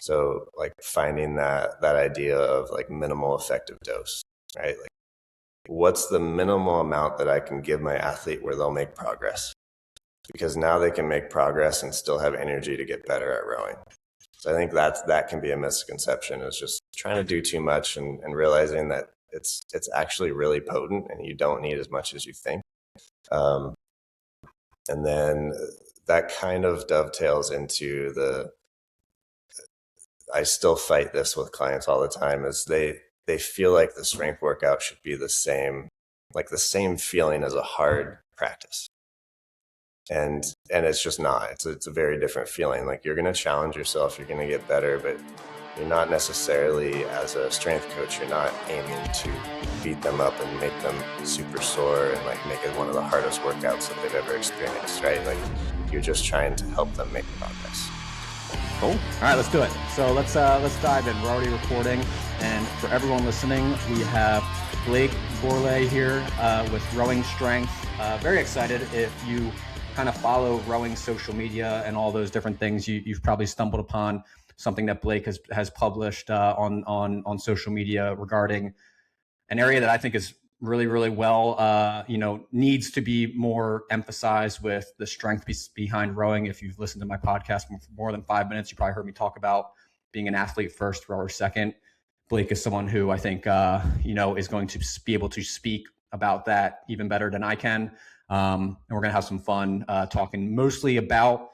So like finding that idea of like minimal effective dose, right? Like what's the minimal amount that I can give my athlete where they'll make progress? Because now they can make progress and still have energy to get better at rowing. So I think that can be a misconception, is just trying to do too much and realizing that it's actually really potent and you don't need as much as you think. And then that kind of dovetails into I still fight this with clients all the time, is they feel like the strength workout should be the same feeling as a hard practice. And it's just not. It's a very different feeling. Like you're going to challenge yourself, you're going to get better, but you're not necessarily, as a strength coach, you're not aiming to beat them up and make them super sore and like make it one of the hardest workouts that they've ever experienced, right? Like you're just trying to help them make progress. Cool. All right, let's do it. So let's dive in. We're already recording, and for everyone listening, we have Blake Gourley here with Rowing Strength. Very excited. If you kind of follow rowing social media and all those different things, you've probably stumbled upon something that Blake has published on social media regarding an area that I think is really, really well, needs to be more emphasized with the strength behind rowing. If you've listened to my podcast for more than 5 minutes, you probably heard me talk about being an athlete first, rower second. Blake is someone who I think, is going to be able to speak about that even better than I can. And we're going to have some fun talking mostly about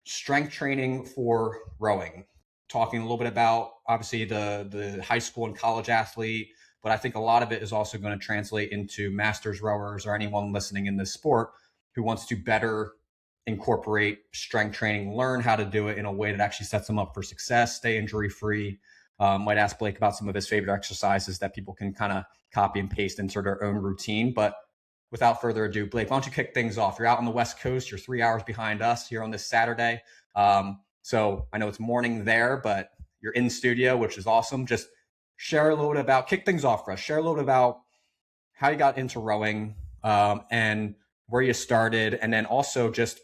strength training for rowing, talking a little bit about obviously the high school and college athlete, but I think a lot of it is also going to translate into masters rowers or anyone listening in this sport who wants to better incorporate strength training, learn how to do it in a way that actually sets them up for success, stay injury-free. Might ask Blake about some of his favorite exercises that people can kind of copy and paste into their own routine. But without further ado, Blake, why don't you kick things off? You're out on the West Coast. You're 3 hours behind us here on this Saturday. So I know it's morning there, but you're in studio, which is awesome. Just share a little bit about, kick things off for us. Share a little bit about how you got into rowing and where you started. And then also just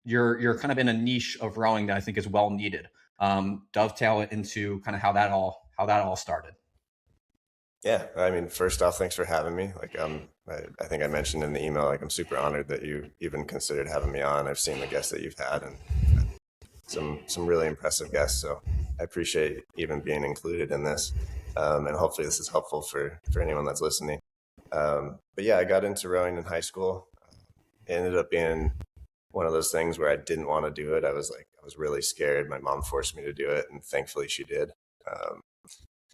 you're kind of in a niche of rowing that I think is well needed. Dovetail it into kind of how that all started. Yeah, I mean, first off, thanks for having me. Like, I think I mentioned in the email, like, I'm super honored that you even considered having me on. I've seen the guests that you've had and some really impressive guests, so I appreciate even being included in this. And hopefully this is helpful for anyone that's listening. But yeah, I got into rowing in high school. It ended up being one of those things where I didn't want to do it. I was really scared. My mom forced me to do it, and thankfully she did.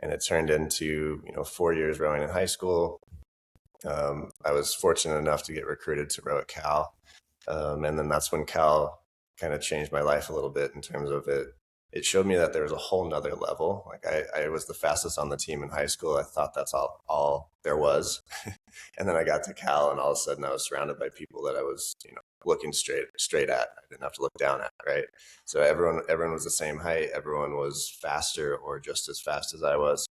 And it turned into 4 years rowing in high school. I was fortunate enough to get recruited to row at Cal, and then that's when Cal kind of changed my life a little bit in terms of it showed me that there was a whole nother level. Like I was the fastest on the team in high school. I thought that's all there was. And then I got to Cal, and all of a sudden I was surrounded by people that I was, looking straight at. I didn't have to look down at, right? So everyone was the same height. Everyone was faster or just as fast as I was.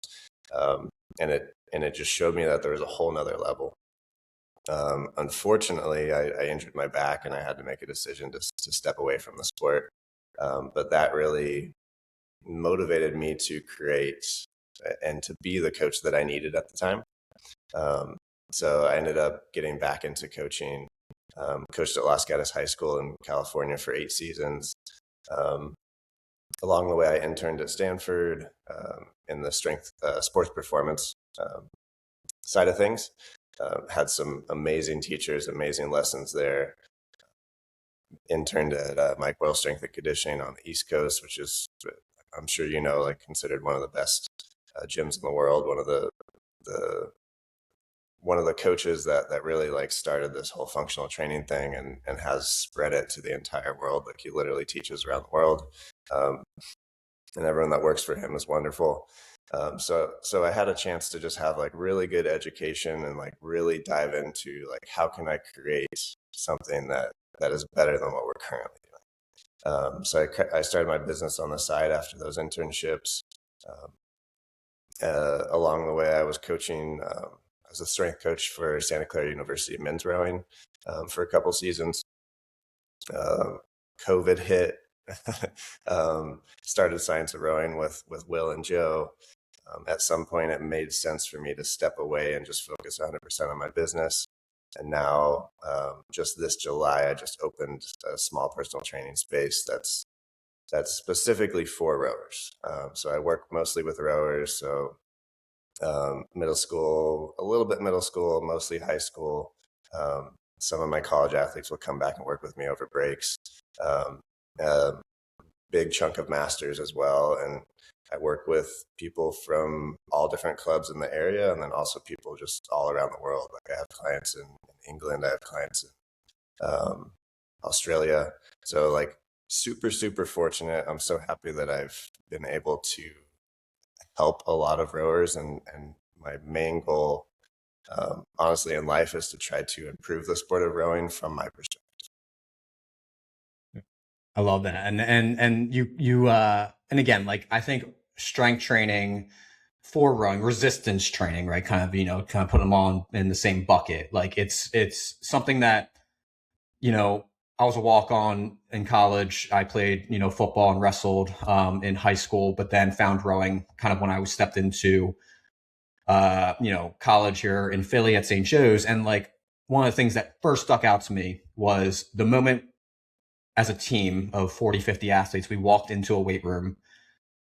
And it just showed me that there was a whole nother level. Unfortunately, I injured my back, and I had to make a decision to step away from the sport. But that really motivated me to create and to be the coach that I needed at the time. So I ended up getting back into coaching, coached at Los Gatos High School in California for 8 seasons. Along the way, I interned at Stanford in the strength sports performance side of things. Had some amazing teachers, amazing lessons there. Interned at Mike Boyle Strength and Conditioning on the East Coast, which is, I'm sure considered one of the best gyms in the world. One of the coaches that really started this whole functional training thing and has spread it to the entire world. Like he literally teaches around the world, and everyone that works for him is wonderful. So I had a chance to just have really good education and really dive into how can I create something that is better than what we're currently doing. So I started my business on the side after those internships. Along the way, I was coaching as a strength coach for Santa Clara University men's rowing for a couple seasons. COVID hit Started science of rowing with Will and Joe. At some point, it made sense for me to step away and just focus 100% on my business. And now, just this July, I just opened a small personal training space that's specifically for rowers. So I work mostly with rowers. So middle school, a little bit middle school, mostly high school. Some of my college athletes will come back and work with me over breaks. Um, a big chunk of masters as well. And I work with people from all different clubs in the area, and then also people just all around the world. Like I have clients in England, I have clients in Australia. So like super, super fortunate. I'm so happy that I've been able to help a lot of rowers, and my main goal, honestly, in life is to try to improve the sport of rowing from my perspective. I love that. And you and again, like I think strength training for rowing, resistance training, right? Kind of, kind of put them all in the same bucket. Like it's something that, I was a walk on in college. I played, football and wrestled in high school, but then found rowing kind of when I was stepped into college here in Philly at St. Joe's. And like one of the things that first stuck out to me was the moment as a team of 40, 50 athletes, we walked into a weight room.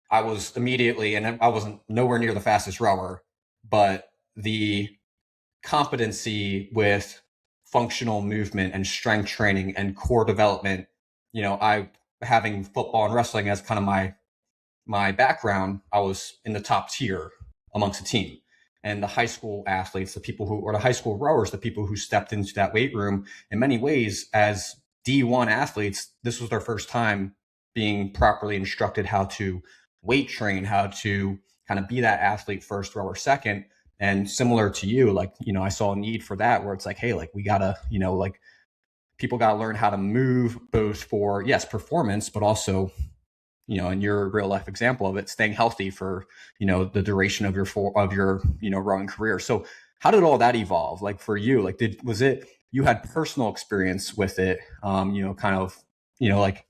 I was immediately, and I wasn't nowhere near the fastest rower, but the competency with functional movement and strength training and core development, I having football and wrestling as kind of my background, I was in the top tier amongst the team. And the high school athletes, or the high school rowers, the people who stepped into that weight room, in many ways, as D1 athletes, this was their first time being properly instructed how to weight train, how to kind of be that athlete first, rower second. And similar to you, like, I saw a need for that where it's like, hey, like we gotta, like people gotta learn how to move both for, yes, performance, but also, in your real life example of it, staying healthy for, the duration of your rowing career. So how did all that evolve? Like for you, like was it, you had personal experience with it, kind of, like,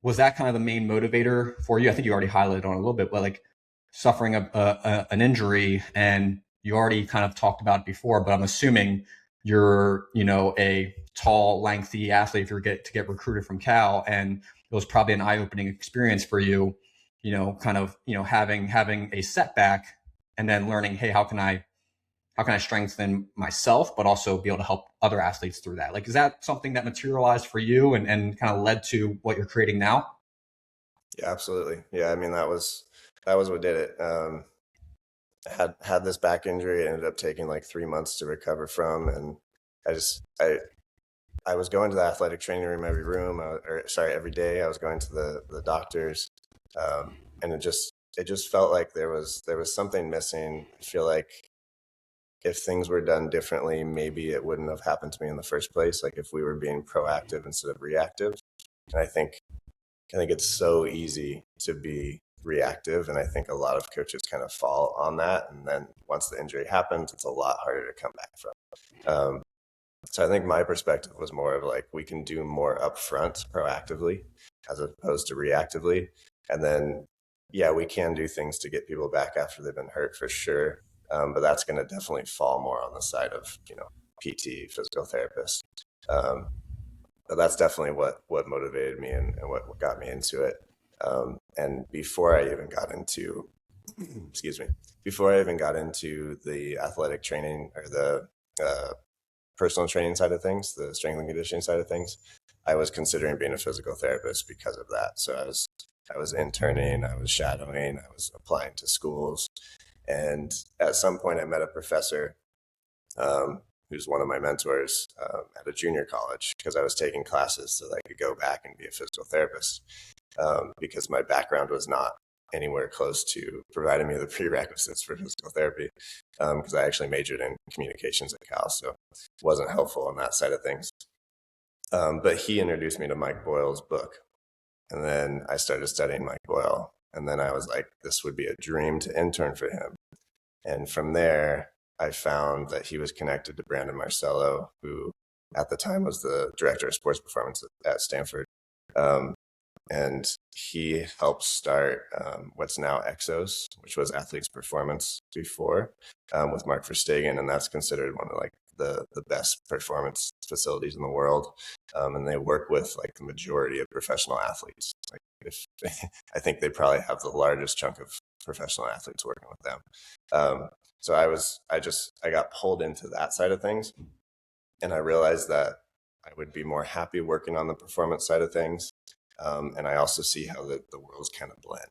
was that kind of the main motivator for you? I think you already highlighted on it a little bit, but like suffering an injury, and you already kind of talked about it before, but I'm assuming you're, a tall, lengthy athlete if you're to get recruited from Cal, and it was probably an eye-opening experience for you, kind of, having a setback and then learning, hey, how can I strengthen myself, but also be able to help other athletes through that? Like, is that something that materialized for you and kind of led to what you're creating now? Yeah, absolutely. Yeah, I mean that was what did it. Had this back injury. It ended up taking like 3 months to recover from, and I just I was going to the athletic training room every day. I was going to the doctors, and it just felt like there was something missing. I feel like if things were done differently, maybe it wouldn't have happened to me in the first place. Like if we were being proactive instead of reactive. And I think it's so easy to be reactive, and I think a lot of coaches kind of fall on that. And then once the injury happens, it's a lot harder to come back from. Um, so I think my perspective was more of like we can do more upfront, proactively, as opposed to reactively. And then, yeah, we can do things to get people back after they've been hurt for sure. But that's going to definitely fall more on the side of PT, physical therapist. Um, but that's definitely what motivated me, and what got me into it. And before I even got into, excuse me, before I even got into the athletic training or the personal training side of things, the strength and conditioning side of things, I was considering being a physical therapist because of that. So I was interning, I was shadowing, I was applying to schools, and at some point I met a professor, who's one of my mentors, at a junior college, because I was taking classes so that I could go back and be a physical therapist, because my background was not anywhere close to providing me the prerequisites for physical therapy, because I actually majored in communications at Cal, so it wasn't helpful on that side of things. But he introduced me to Mike Boyle's book, and then I started studying Mike Boyle, and then I was like, this would be a dream to intern for him. And from there, I found that he was connected to Brandon Marcello, who at the time was the director of sports performance at Stanford. Um, And he helped start what's now Exos, which was Athletes Performance before, with Mark Verstegen, and that's considered one of like the best performance facilities in the world. And they work with like the majority of professional athletes. Like if I think they probably have the largest chunk of professional athletes working with them. So I got pulled into that side of things, and I realized that I would be more happy working on the performance side of things. And I also see how the worlds kind of blend.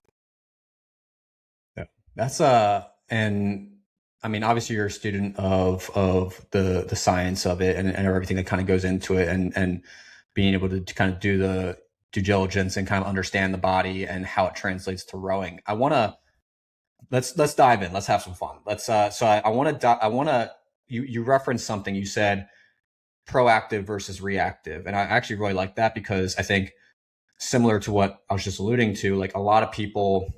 Yeah. That's and I mean, obviously you're a student of the science of it and everything that kind of goes into it, and being able to kind of do the due diligence and kind of understand the body and how it translates to rowing. I want to let's dive in. Let's have some fun. Let's so I want to you referenced something. You said proactive versus reactive, and I actually really like that because I think similar to what I was just alluding to, like a lot of people,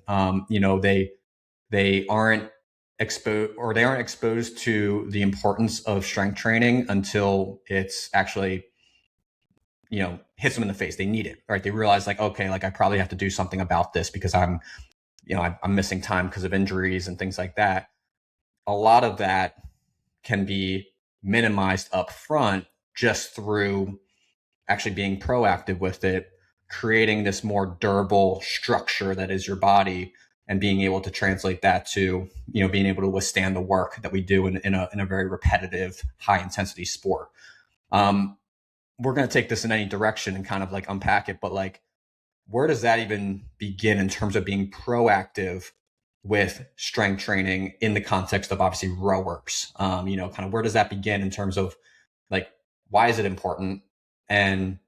they aren't exposed to the importance of strength training until it's actually hits them in the face. They need it, right? They realize like, okay, like I probably have to do something about this because I'm missing time because of injuries and things like that. A lot of that can be minimized up front just through actually being proactive with it, creating this more durable structure that is your body, and being able to translate that to being able to withstand the work that we do in a very repetitive, high intensity sport. We're going to take this in any direction and kind of like unpack it, but like, where does that even begin in terms of being proactive with strength training in the context of obviously rowers? Kind of where does that begin in terms of like, why is it important? And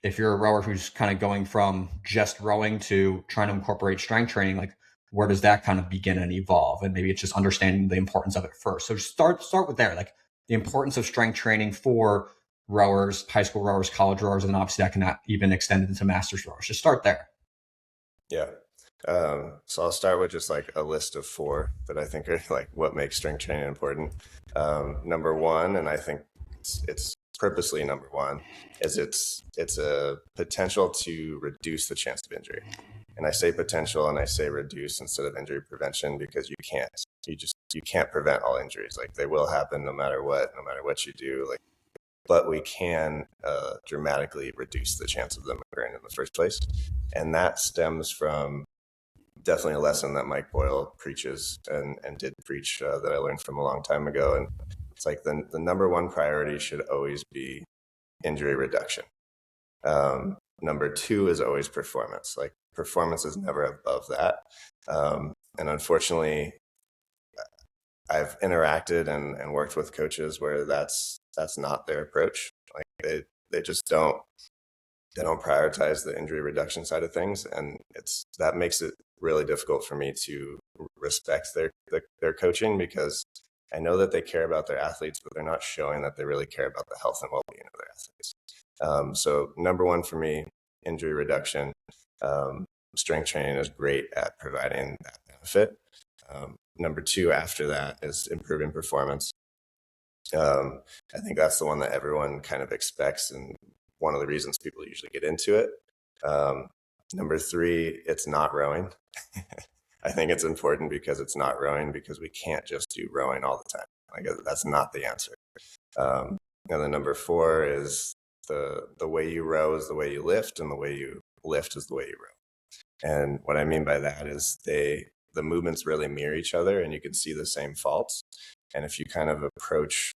if you're a rower who's kind of going from just rowing to trying to incorporate strength training, like where does that kind of begin and evolve? And maybe it's just understanding the importance of it first. So start with there, like the importance of strength training for rowers, high school rowers, college rowers, and then obviously that can even extend into masters rowers. Just start there. Yeah. So I'll start with just like a list of 4 that I think are like what makes strength training important. Number one, and I think it's purposely number one, is it's a potential to reduce the chance of injury. And I say potential and I say reduce instead of injury prevention because you can't prevent all injuries. Like they will happen no matter what you do. Like, but we can dramatically reduce the chance of them occurring in the first place. And that stems from definitely a lesson that Mike Boyle preaches and did preach that I learned from a long time ago. And it's like the number one priority should always be injury reduction. Number 2 is always performance. Like performance is never above that. And unfortunately, I've interacted and worked with coaches where that's not their approach. Like they just don't prioritize the injury reduction side of things, and that makes it really difficult for me to respect their coaching because I know that they care about their athletes, but they're not showing that they really care about the health and well-being of their athletes. So number one for me, injury reduction. Strength training is great at providing that benefit. Number 2 after that is improving performance. I think that's the one that everyone kind of expects and one of the reasons people usually get into it. Number 3, it's not rowing. I think it's important because it's not rowing because we can't just do rowing all the time. Like that's not the answer. And then number 4 is the way you row is the way you lift, and the way you lift is the way you row. And what I mean by that is the movements really mirror each other, and you can see the same faults. And if you kind of approach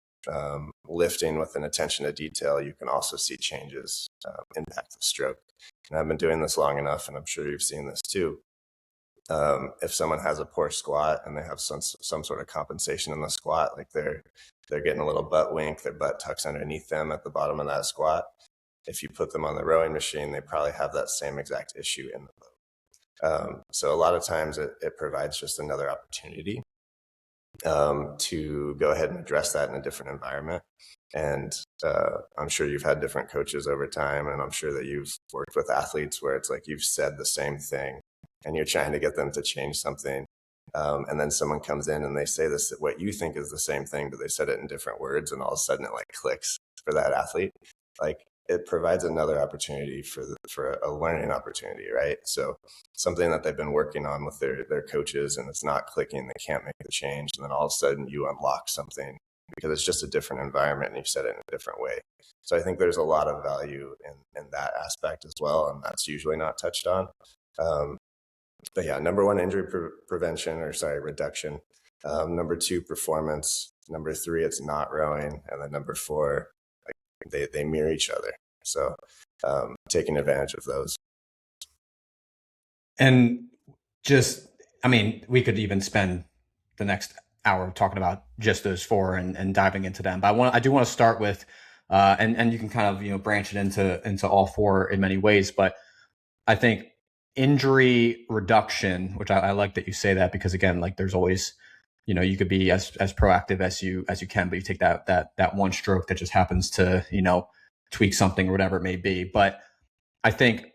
lifting with an attention to detail, you can also see changes impact the stroke. And I've been doing this long enough, and I'm sure you've seen this too. If someone has a poor squat and they have some sort of compensation in the squat, like they're getting a little butt wink, their butt tucks underneath them at the bottom of that squat. If you put them on the rowing machine, they probably have that same exact issue in the boat. So a lot of times it provides just another opportunity to go ahead and address that in a different environment. And I'm sure you've had different coaches over time, and I'm sure that you've worked with athletes where it's like you've said the same thing and you're trying to get them to change something. And then someone comes in and they say this, what you think is the same thing, but they said it in different words, and all of a sudden it like clicks for that athlete. Like it provides another opportunity for a learning opportunity, right? So something that they've been working on with their coaches and it's not clicking, they can't make the change, and then all of a sudden you unlock something because it's just a different environment and you've said it in a different way. So I think there's a lot of value in that aspect as well, and that's usually not touched on. Um, but yeah, number one, injury reduction. Number two, performance. Number three, it's not rowing, and then number four, they mirror each other. So taking advantage of those. And just, I mean, we could even spend the next hour talking about just those four and diving into them. But I do want to start with, and you can kind of, branch it into all four in many ways. But I think injury reduction, which I like that you say that, because again, like there's always, you could be as proactive as you can, but you take that one stroke that just happens to, tweak something or whatever it may be. But I think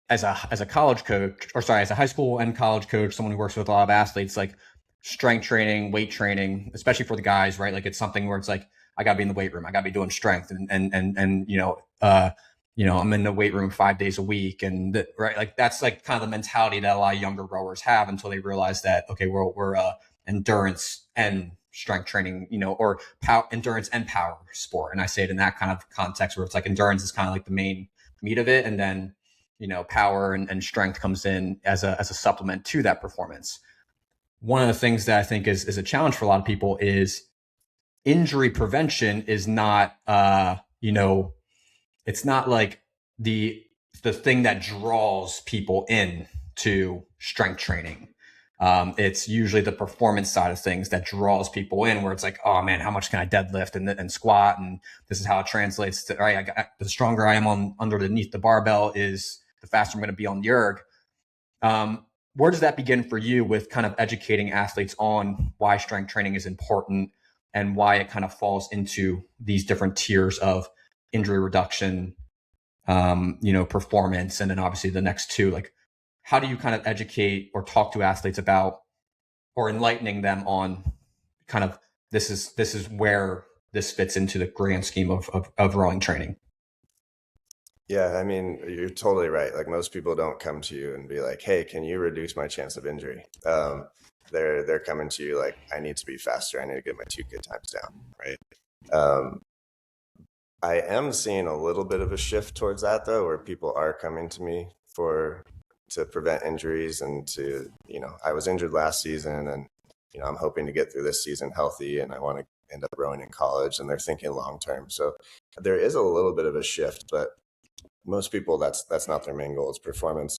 as a college coach, or sorry, as a high school and college coach, someone who works with a lot of athletes, like strength training, weight training, especially for the guys, right? Like it's something where it's like, I gotta be in the weight room. I gotta be doing strength and I'm in the weight room 5 days a week. And right. Like that's like kind of the mentality that a lot of younger rowers have until they realize that, okay, we're endurance and strength training, or endurance and power sport. And I say it in that kind of context where it's like endurance is kind of like the main meat of it. And then, power and strength comes in as a supplement to that performance. One of the things that I think is a challenge for a lot of people is injury prevention is not, it's not like the thing that draws people in to strength training. It's usually the performance side of things that draws people in, where it's like, oh man, how much can I deadlift and squat? And this is how it translates to, right? The stronger I am underneath the barbell is the faster I'm going to be on the erg. Where does that begin for you with kind of educating athletes on why strength training is important and why it kind of falls into these different tiers of injury reduction, performance, and then obviously the next two? Like, how do you kind of educate or talk to athletes about, or enlightening them on kind of this is where this fits into the grand scheme of rowing training? Yeah, I mean, you're totally right. Like most people don't come to you and be like, "Hey, can you reduce my chance of injury?" They're coming to you like, "I need to be faster. I need to get my 2K times down." Right. I am seeing a little bit of a shift towards that though, where people are coming to me to prevent injuries and to, I was injured last season and, I'm hoping to get through this season healthy and I want to end up rowing in college, and they're thinking long term. So there is a little bit of a shift, but most people that's not their main goal. It's performance.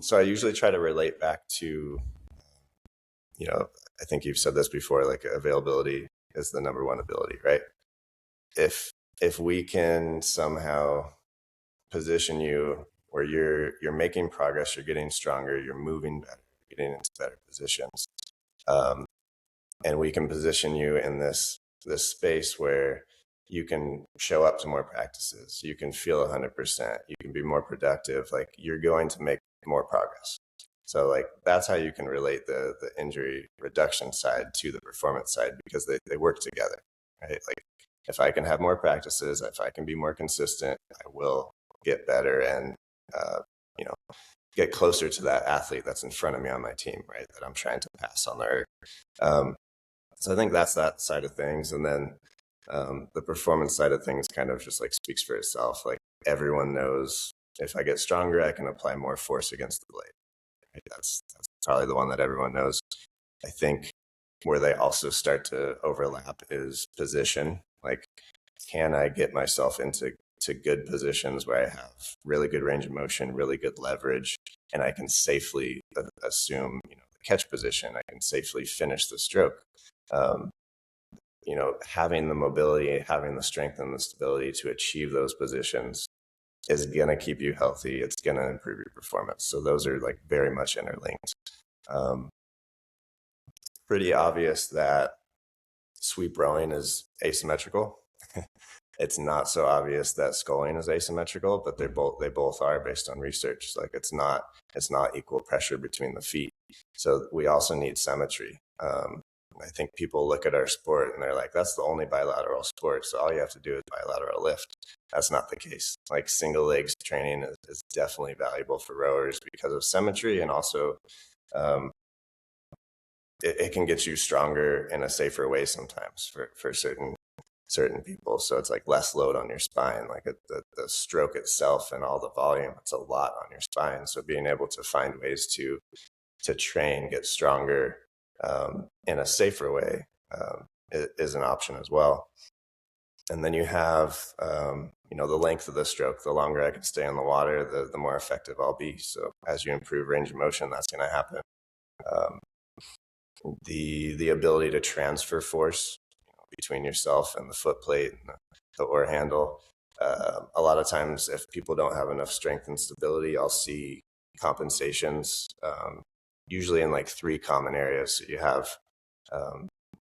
So I usually try to relate back to, I think you've said this before, like availability is the number one ability, right? If we can somehow position you where you're making progress, you're getting stronger, you're moving better, you're getting into better positions, and we can position you in this space where you can show up to more practices, you can feel 100%, you can be more productive, like you're going to make more progress. So like that's how you can relate the injury reduction side to the performance side, because they work together, right? Like if I can have more practices, if I can be more consistent, I will get better and get closer to that athlete that's in front of me on my team, right? That I'm trying to pass on their. So I think that's that side of things, and then the performance side of things kind of just like speaks for itself. Like everyone knows if I get stronger, I can apply more force against the blade. Right? That's probably the one that everyone knows. I think where they also start to overlap is position. Like, can I get myself into good positions where I have really good range of motion, really good leverage, and I can safely assume, the catch position. I can safely finish the stroke. Having the mobility, having the strength and the stability to achieve those positions is going to keep you healthy. It's going to improve your performance. So those are like very much interlinked. Pretty obvious that sweep rowing is asymmetrical. It's not so obvious that sculling is asymmetrical, but they both are based on research. Like it's not equal pressure between the feet. So we also need symmetry. I think people look at our sport and they're like, that's the only bilateral sport. So all you have to do is bilateral lift. that's not the case. Like single legs training is definitely valuable for rowers because of symmetry, and also it can get you stronger in a safer way sometimes for certain people. So it's like less load on your spine, like the stroke itself and all the volume, it's a lot on your spine. So being able to find ways to train, get stronger in a safer way is an option as well. And then you have, the length of the stroke. The longer I can stay in the water, the more effective I'll be. So as you improve range of motion, that's going to happen. The ability to transfer force between yourself and the foot plate and the oar handle. A lot of times, if people don't have enough strength and stability, I'll see compensations, usually in like three common areas. So you have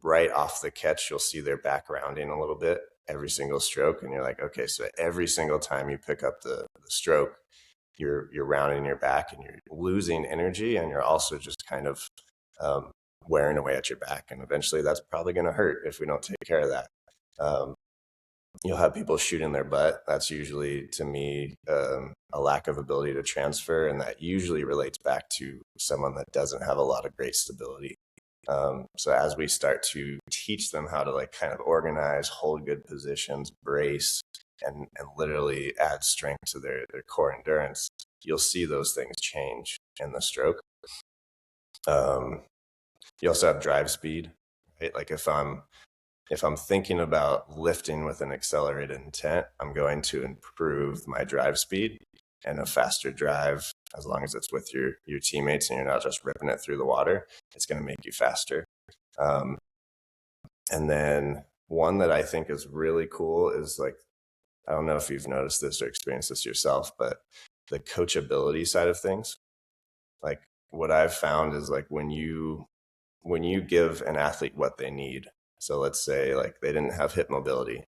right off the catch, you'll see their back rounding a little bit every single stroke, and you're like, okay, so every single time you pick up the stroke, you're rounding your back and you're losing energy, and you're also just kind of wearing away at your back, and eventually that's probably going to hurt if we don't take care of that. You'll have people shooting their butt. That's usually, to me, a lack of ability to transfer, and that usually relates back to someone that doesn't have a lot of great stability. So as we start to teach them how to like kind of organize, hold good positions, brace, and literally add strength to their core endurance, you'll see those things change in the stroke. You also have drive speed, right? Like if I'm thinking about lifting with an accelerated intent, I'm going to improve my drive speed, and a faster drive, as long as it's with your teammates and you're not just ripping it through the water, it's going to make you faster. And then one that I think is really cool is like, I don't know if you've noticed this or experienced this yourself, but the coachability side of things. Like what I've found is like when you give an athlete what they need. So let's say like they didn't have hip mobility,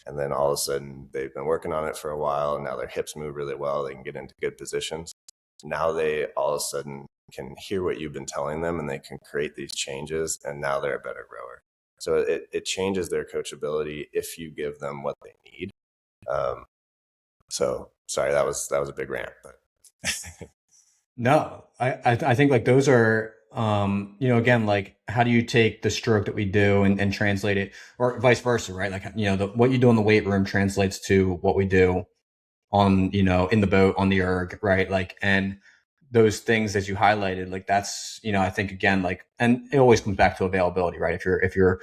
and then all of a sudden they've been working on it for a while, and now their hips move really well. They can get into good positions. Now they all of a sudden can hear what you've been telling them, and they can create these changes, and now they're a better rower. So it changes their coachability if you give them what they need. So sorry, that was a big rant, but No, I think like those are, again, like how do you take the stroke that we do and translate it, or vice versa, right? Like, what you do in the weight room translates to what we do on, in the boat, on the erg, right? Like, and those things as you highlighted, like that's, I think again, like, and it always comes back to availability, right? If you're,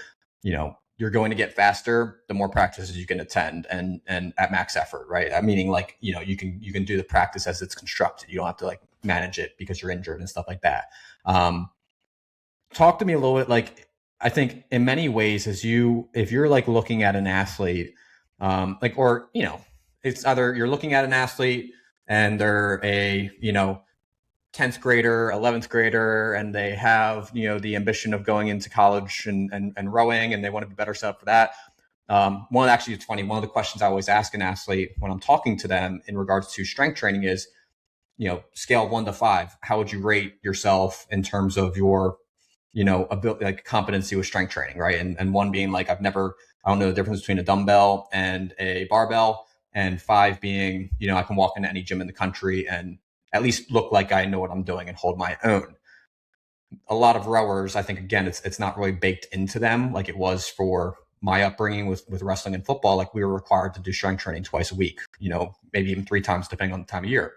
you're going to get faster, the more practices you can attend and at max effort, right? Meaning like, you can do the practice as it's constructed. You don't have to like manage it because you're injured and stuff like that. Talk to me a little bit, like, I think in many ways, if you're like looking at an athlete, it's either you're looking at an athlete and they're a, 10th grader, 11th grader, and they have, the ambition of going into college and rowing, and they want to be better set up for that. It's funny. One of the questions I always ask an athlete when I'm talking to them in regards to strength training is, scale 1 to 5, how would you rate yourself in terms of your, ability, like competency with strength training, right? And 1 being like, I don't know the difference between a dumbbell and a barbell, and 5 being, I can walk into any gym in the country and at least look like I know what I'm doing and hold my own. A lot of rowers, I think, again, it's not really baked into them like it was for my upbringing with wrestling and football. Like we were required to do strength training twice a week, maybe even 3 times depending on the time of year.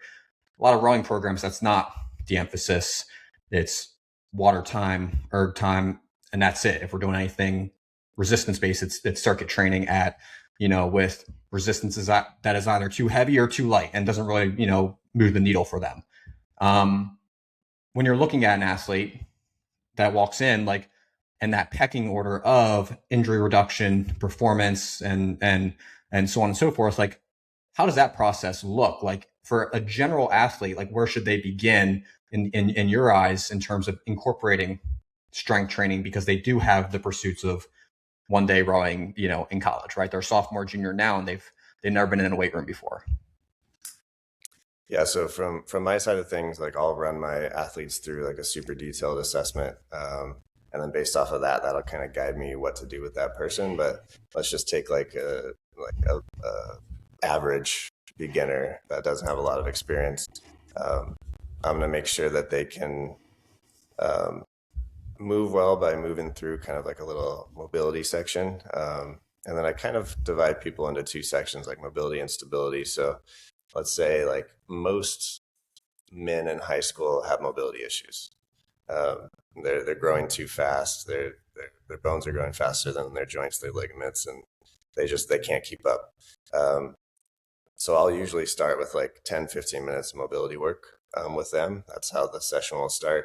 A lot of rowing programs, that's not the emphasis. It's water time, erg time, and that's it. If we're doing anything resistance based, it's circuit training at, with resistances that is either too heavy or too light and doesn't really, move the needle for them. When you're looking at an athlete that walks in, like, and that pecking order of injury reduction, performance, and so on and so forth, like, how does that process look like for a general athlete? Like, where should they begin in your eyes in terms of incorporating strength training? Because they do have the pursuits of one day rowing, in college, right? They're sophomore, junior now, and they've never been in a weight room before. Yeah, so from my side of things, like I'll run my athletes through like a super detailed assessment, and then based off of that, that'll kind of guide me what to do with that person. But let's just take like a average beginner that doesn't have a lot of experience, um, I'm going to make sure that they can um, move well by moving through kind of like a little mobility section. And then I kind of divide people into two sections, like mobility and stability. So let's say like most men in high school have mobility issues. Um, they're growing too fast. Their bones are growing faster than their joints, their ligaments, and they can't keep up. Um, so I'll usually start with like 10-15 minutes of mobility work with them. That's how the session will start.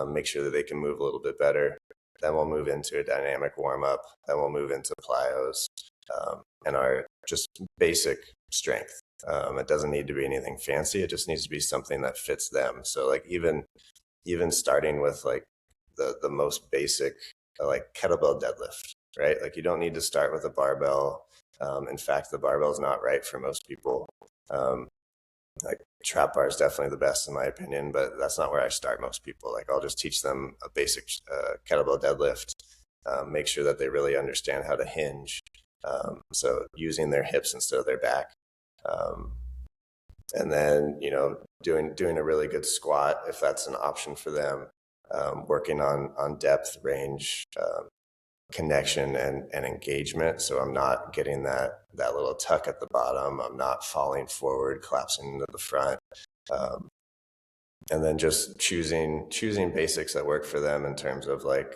Make sure that they can move a little bit better. Then we'll move into a dynamic warm up. Then we'll move into plyos and our just basic strength. It doesn't need to be anything fancy. It just needs to be something that fits them. So like even starting with like the most basic like kettlebell deadlift, right? Like you don't need to start with a barbell. In fact, the barbell is not right for most people. Um, like trap bar is definitely the best in my opinion, but that's not where I start most people. Like I'll just teach them a basic kettlebell deadlift, make sure that they really understand how to hinge. So using their hips instead of their back. Um, and then, doing a really good squat if that's an option for them. Working on depth, range, connection and engagement. So I'm not getting that little tuck at the bottom. I'm not falling forward, collapsing into the front. Um, and then just choosing basics that work for them in terms of like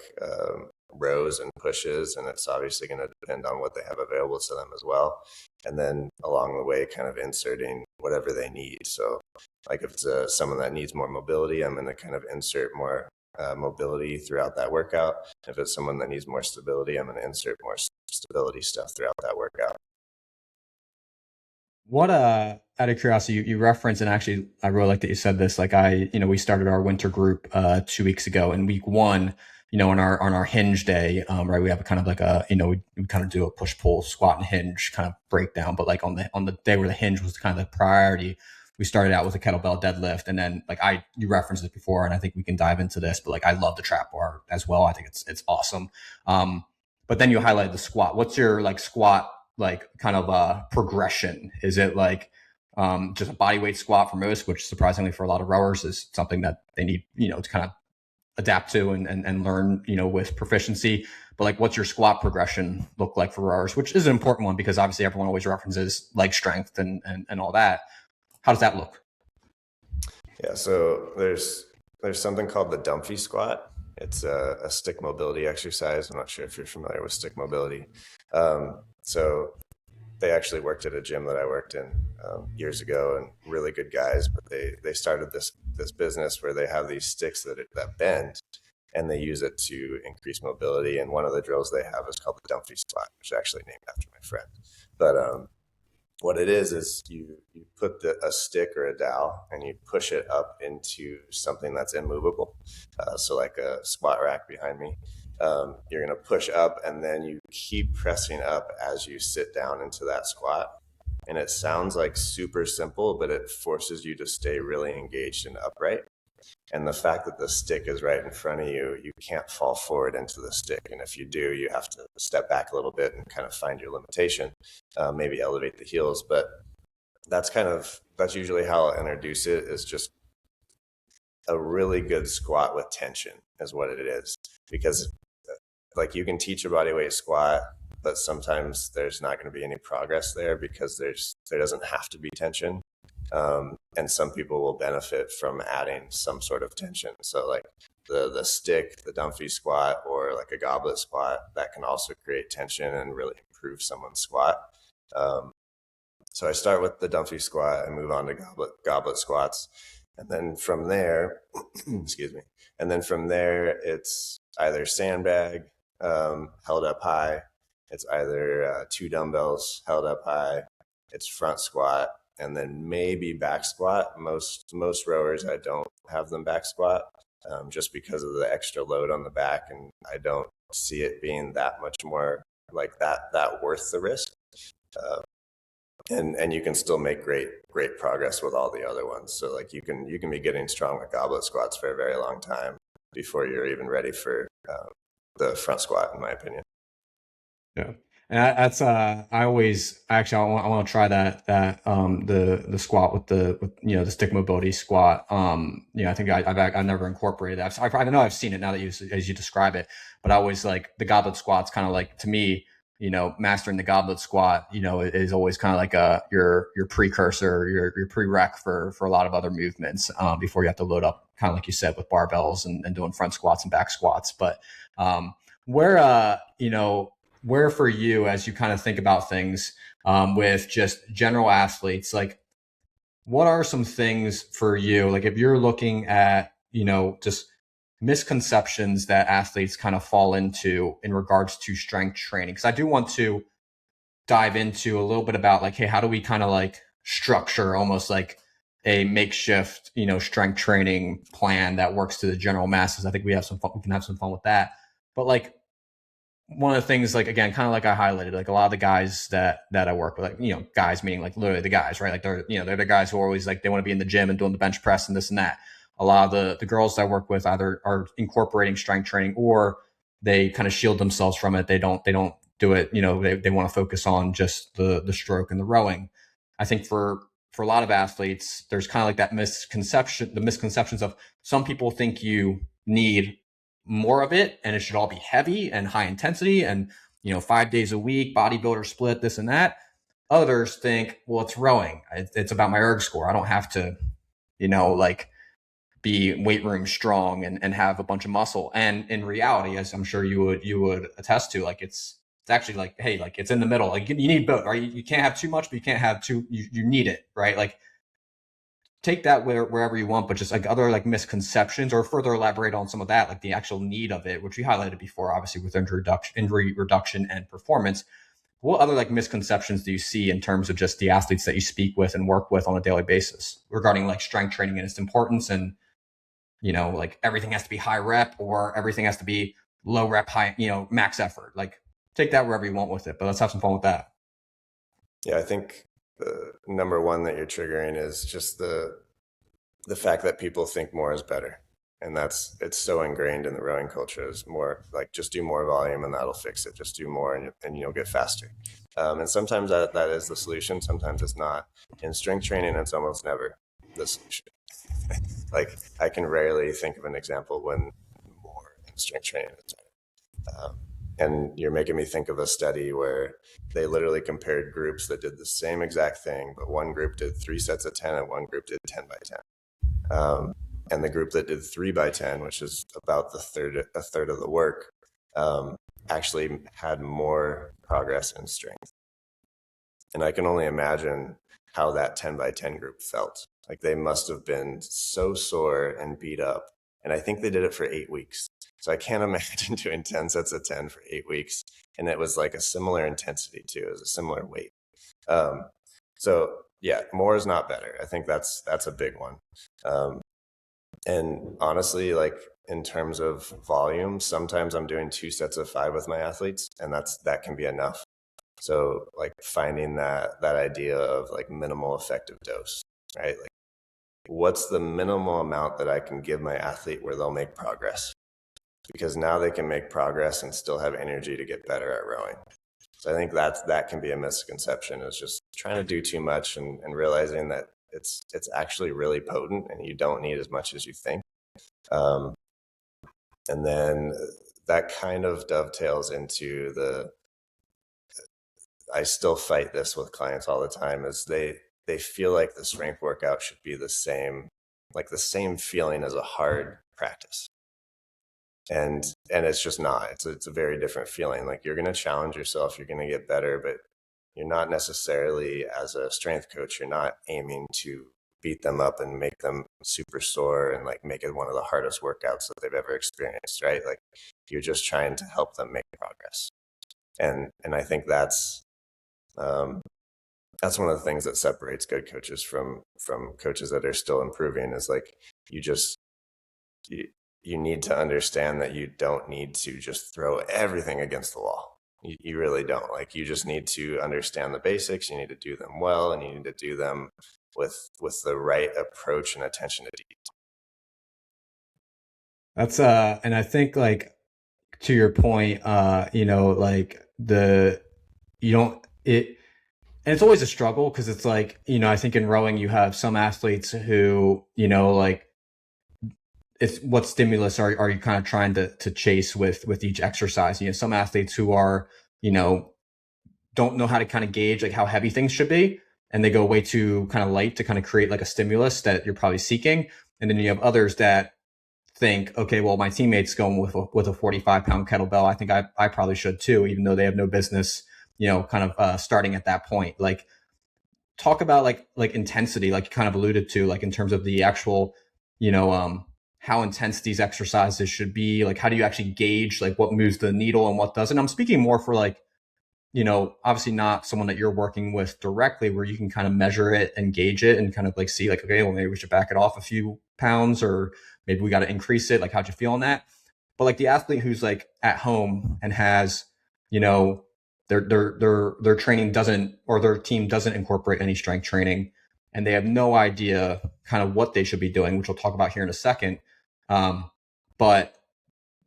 rows and pushes. And it's obviously going to depend on what they have available to them as well. And then along the way, kind of inserting whatever they need. So like if it's someone that needs more mobility, I'm going to kind of insert more mobility throughout that workout. If it's someone that needs more stability, I'm going to insert more stability stuff throughout that workout. What out of curiosity, you referenced, and actually I really like that you said this. Like we started our winter group 2 weeks ago, and week one, on our hinge day, right, we have a kind of like we kind of do a push pull squat and hinge kind of breakdown. But like on the day where the hinge was kind of the priority, we started out with a kettlebell deadlift, and then like you referenced it before, and I think we can dive into this. But like I love the trap bar as well. I think it's awesome. But then you highlighted the squat. What's your like squat like kind of progression? Is it like just a body weight squat for most, which surprisingly for a lot of rowers is something that they need, to kind of adapt to and learn, with proficiency. But like, what's your squat progression look like for rowers, which is an important one because obviously everyone always references leg strength and all that. How does that look? Yeah, so there's something called the Dumphy squat. It's a stick mobility exercise. I'm not sure if you're familiar with stick mobility. So they actually worked at a gym that I worked in years ago, and really good guys. But they started this business where they have these sticks that bend, and they use it to increase mobility. And one of the drills they have is called the Dumphy squat, which is actually named after my friend. But what it is you put a stick or a dowel and you push it up into something that's immovable. So like a squat rack behind me. You're going to push up and then you keep pressing up as you sit down into that squat. And it sounds like super simple, but it forces you to stay really engaged and upright. And the fact that the stick is right in front of you, you can't fall forward into the stick. And if you do, you have to step back a little bit and kind of find your limitation, maybe elevate the heels. But that's usually how I'll introduce it, is just a really good squat with tension is what it is. Because like you can teach a body weight squat, but sometimes there's not going to be any progress there because there doesn't have to be tension. And some people will benefit from adding some sort of tension. So like the stick, the Dumphy squat, or like a goblet squat, that can also create tension and really improve someone's squat. So I start with the Dumphy squat and move on to goblet squats. And then from there, excuse me. And then from there, it's either sandbag held up high. It's either two dumbbells held up high. It's front squat, and then maybe back squat. Most rowers, I don't have them back squat just because of the extra load on the back, and I don't see it being that much more like that worth the risk. And you can still make great progress with all the other ones. So like you can be getting strong with goblet squats for a very long time before you're even ready for the front squat, in my opinion. Yeah. And that's I always actually I want to try the squat with the stick mobility squat. I think I've never incorporated that. I know I've seen it now that you as you describe it, but I always like the goblet squats. Kind of like to me, mastering the goblet squat, is always kind of like your precursor, your prereq for a lot of other movements before you have to load up, kind of like you said, with barbells and doing front squats and back squats. But where where for you, as you kind of think about things with just general athletes, like what are some things for you, like if you're looking at just misconceptions that athletes kind of fall into in regards to strength training? Because I do want to dive into a little bit about like, hey, how do we kind of like structure almost like a makeshift strength training plan that works to the general masses? I think we have some fun, we can have some fun with that. But like one of the things, like again, kind of like I highlighted, like a lot of the guys that I work with, like guys meaning like literally the guys, right? Like they're the guys who are always like they want to be in the gym and doing the bench press and this and that. A lot of the girls that I work with either are incorporating strength training or they kind of shield themselves from it. They don't do it. They want to focus on just the stroke and the rowing. I think for a lot of athletes, there's kind of like that misconception, the misconceptions of some people think you need more of it and it should all be heavy and high intensity and 5 days a week bodybuilder split this and that. Others think, well, it's rowing, it's about my erg score, I don't have to like be weight room strong and have a bunch of muscle. And in reality, as I'm sure you would attest to, like it's actually like, hey, like it's in the middle, like you need both, right? You can't have too much but you can't have too, you need it, right? Like take that wherever you want, but just like other like misconceptions or further elaborate on some of that, like the actual need of it, which we highlighted before, obviously with injury reduction and performance. What other like misconceptions do you see in terms of just the athletes that you speak with and work with on a daily basis regarding like strength training and its importance and, like everything has to be high rep or everything has to be low rep, high, max effort? Like take that wherever you want with it, but let's have some fun with that. Yeah, I think the number one that you're triggering is just the fact that people think more is better. And it's so ingrained in the rowing culture is more like just do more volume and that'll fix it. Just do more and you'll get faster. And sometimes that is the solution. Sometimes it's not. In strength training, it's almost never the solution. Like I can rarely think of an example when more in strength training is better. And you're making me think of a study where they literally compared groups that did the same exact thing, but one group did 3 sets of 10 and one group did 10 by 10. And the group that did 3 by 10, which is about a third of the work, actually had more progress in strength. And I can only imagine how that 10 by 10 group felt. Like they must have been so sore and beat up. And I think they did it for 8 weeks. So I can't imagine doing 10 sets of 10 for 8 weeks. And it was like a similar intensity too. It was a similar weight. So yeah, more is not better. I think that's a big one. And honestly, like in terms of volume, sometimes I'm doing 2 sets of 5 with my athletes, and that can be enough. So like finding that idea of like minimal effective dose, right? Like what's the minimal amount that I can give my athlete where they'll make progress? Because now they can make progress and still have energy to get better at rowing. So I think that can be a misconception, is just trying to do too much and realizing that it's actually really potent and you don't need as much as you think. And then that kind of dovetails into I still fight this with clients all the time, is they feel like the strength workout should be the same feeling as a hard practice. And it's just not. It's a very different feeling. Like you're going to challenge yourself, you're going to get better, but you're not necessarily, as a strength coach, you're not aiming to beat them up and make them super sore and like make it one of the hardest workouts that they've ever experienced, right? Like you're just trying to help them make progress. And I think that's one of the things that separates good coaches from coaches that are still improving, is like you need to understand that you don't need to just throw everything against the wall. You really don't. Like you just need to understand the basics. You need to do them well, and you need to do them with the right approach and attention to detail. That's and I think like to your point, like you don't it and it's always a struggle because it's like, I think in rowing you have some athletes who, like it's what stimulus are you kind of trying to chase with each exercise. Some athletes who are, you know, don't know how to kind of gauge like how heavy things should be, and they go way too kind of light to kind of create like a stimulus that you're probably seeking. And then you have others that think, okay, well, my teammate's going with a 45-pound kettlebell. I think I probably should too, even though they have no business, kind of starting at that point. Like, talk about like intensity, like you kind of alluded to, like in terms of the actual, you know, how intense these exercises should be. Like, how do you actually gauge like what moves the needle and what doesn't? I'm speaking more for like, obviously not someone that you're working with directly where you can kind of measure it and gauge it and kind of like see like, okay, well, maybe we should back it off a few pounds, or maybe we got to increase it. Like, how'd you feel on that? But like the athlete who's like at home and has, you know, their training doesn't, or their team doesn't incorporate any strength training, and they have no idea kind of what they should be doing, which we'll talk about here in a second. But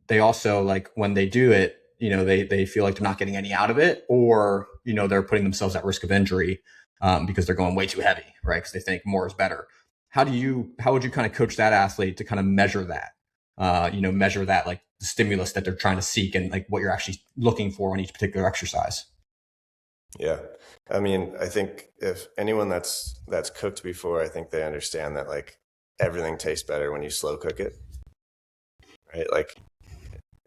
they also, like, when they do it, they feel like they're not getting any out of it, or, they're putting themselves at risk of injury because they're going way too heavy, right? Because they think more is better. How would you kind of coach that athlete to kind of measure that, measure that, like the stimulus that they're trying to seek and like what you're actually looking for in each particular exercise? Yeah. I mean, I think if anyone that's cooked before, I think they understand that like everything tastes better when you slow cook it, right? Like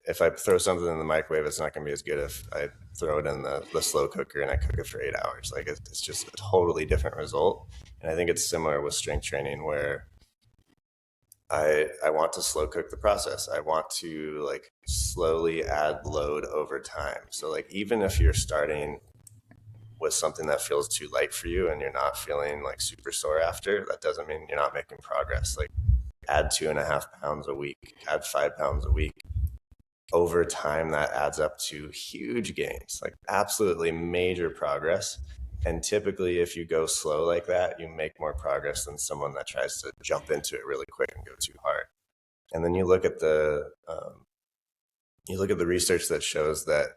if I throw something in the microwave, it's not going to be as good if I throw it in the slow cooker and I cook it for 8 hours. Like it's just a totally different result. And I think it's similar with strength training where I want to slow cook the process. I want to like slowly add load over time. So like even if you're starting with something that feels too light for you and you're not feeling like super sore after, that doesn't mean you're not making progress. Like add 2.5 pounds a week, add 5 pounds a week. Over time, that adds up to huge gains, like absolutely major progress. And typically, if you go slow like that, you make more progress than someone that tries to jump into it really quick and go too hard. And then you look at the research that shows that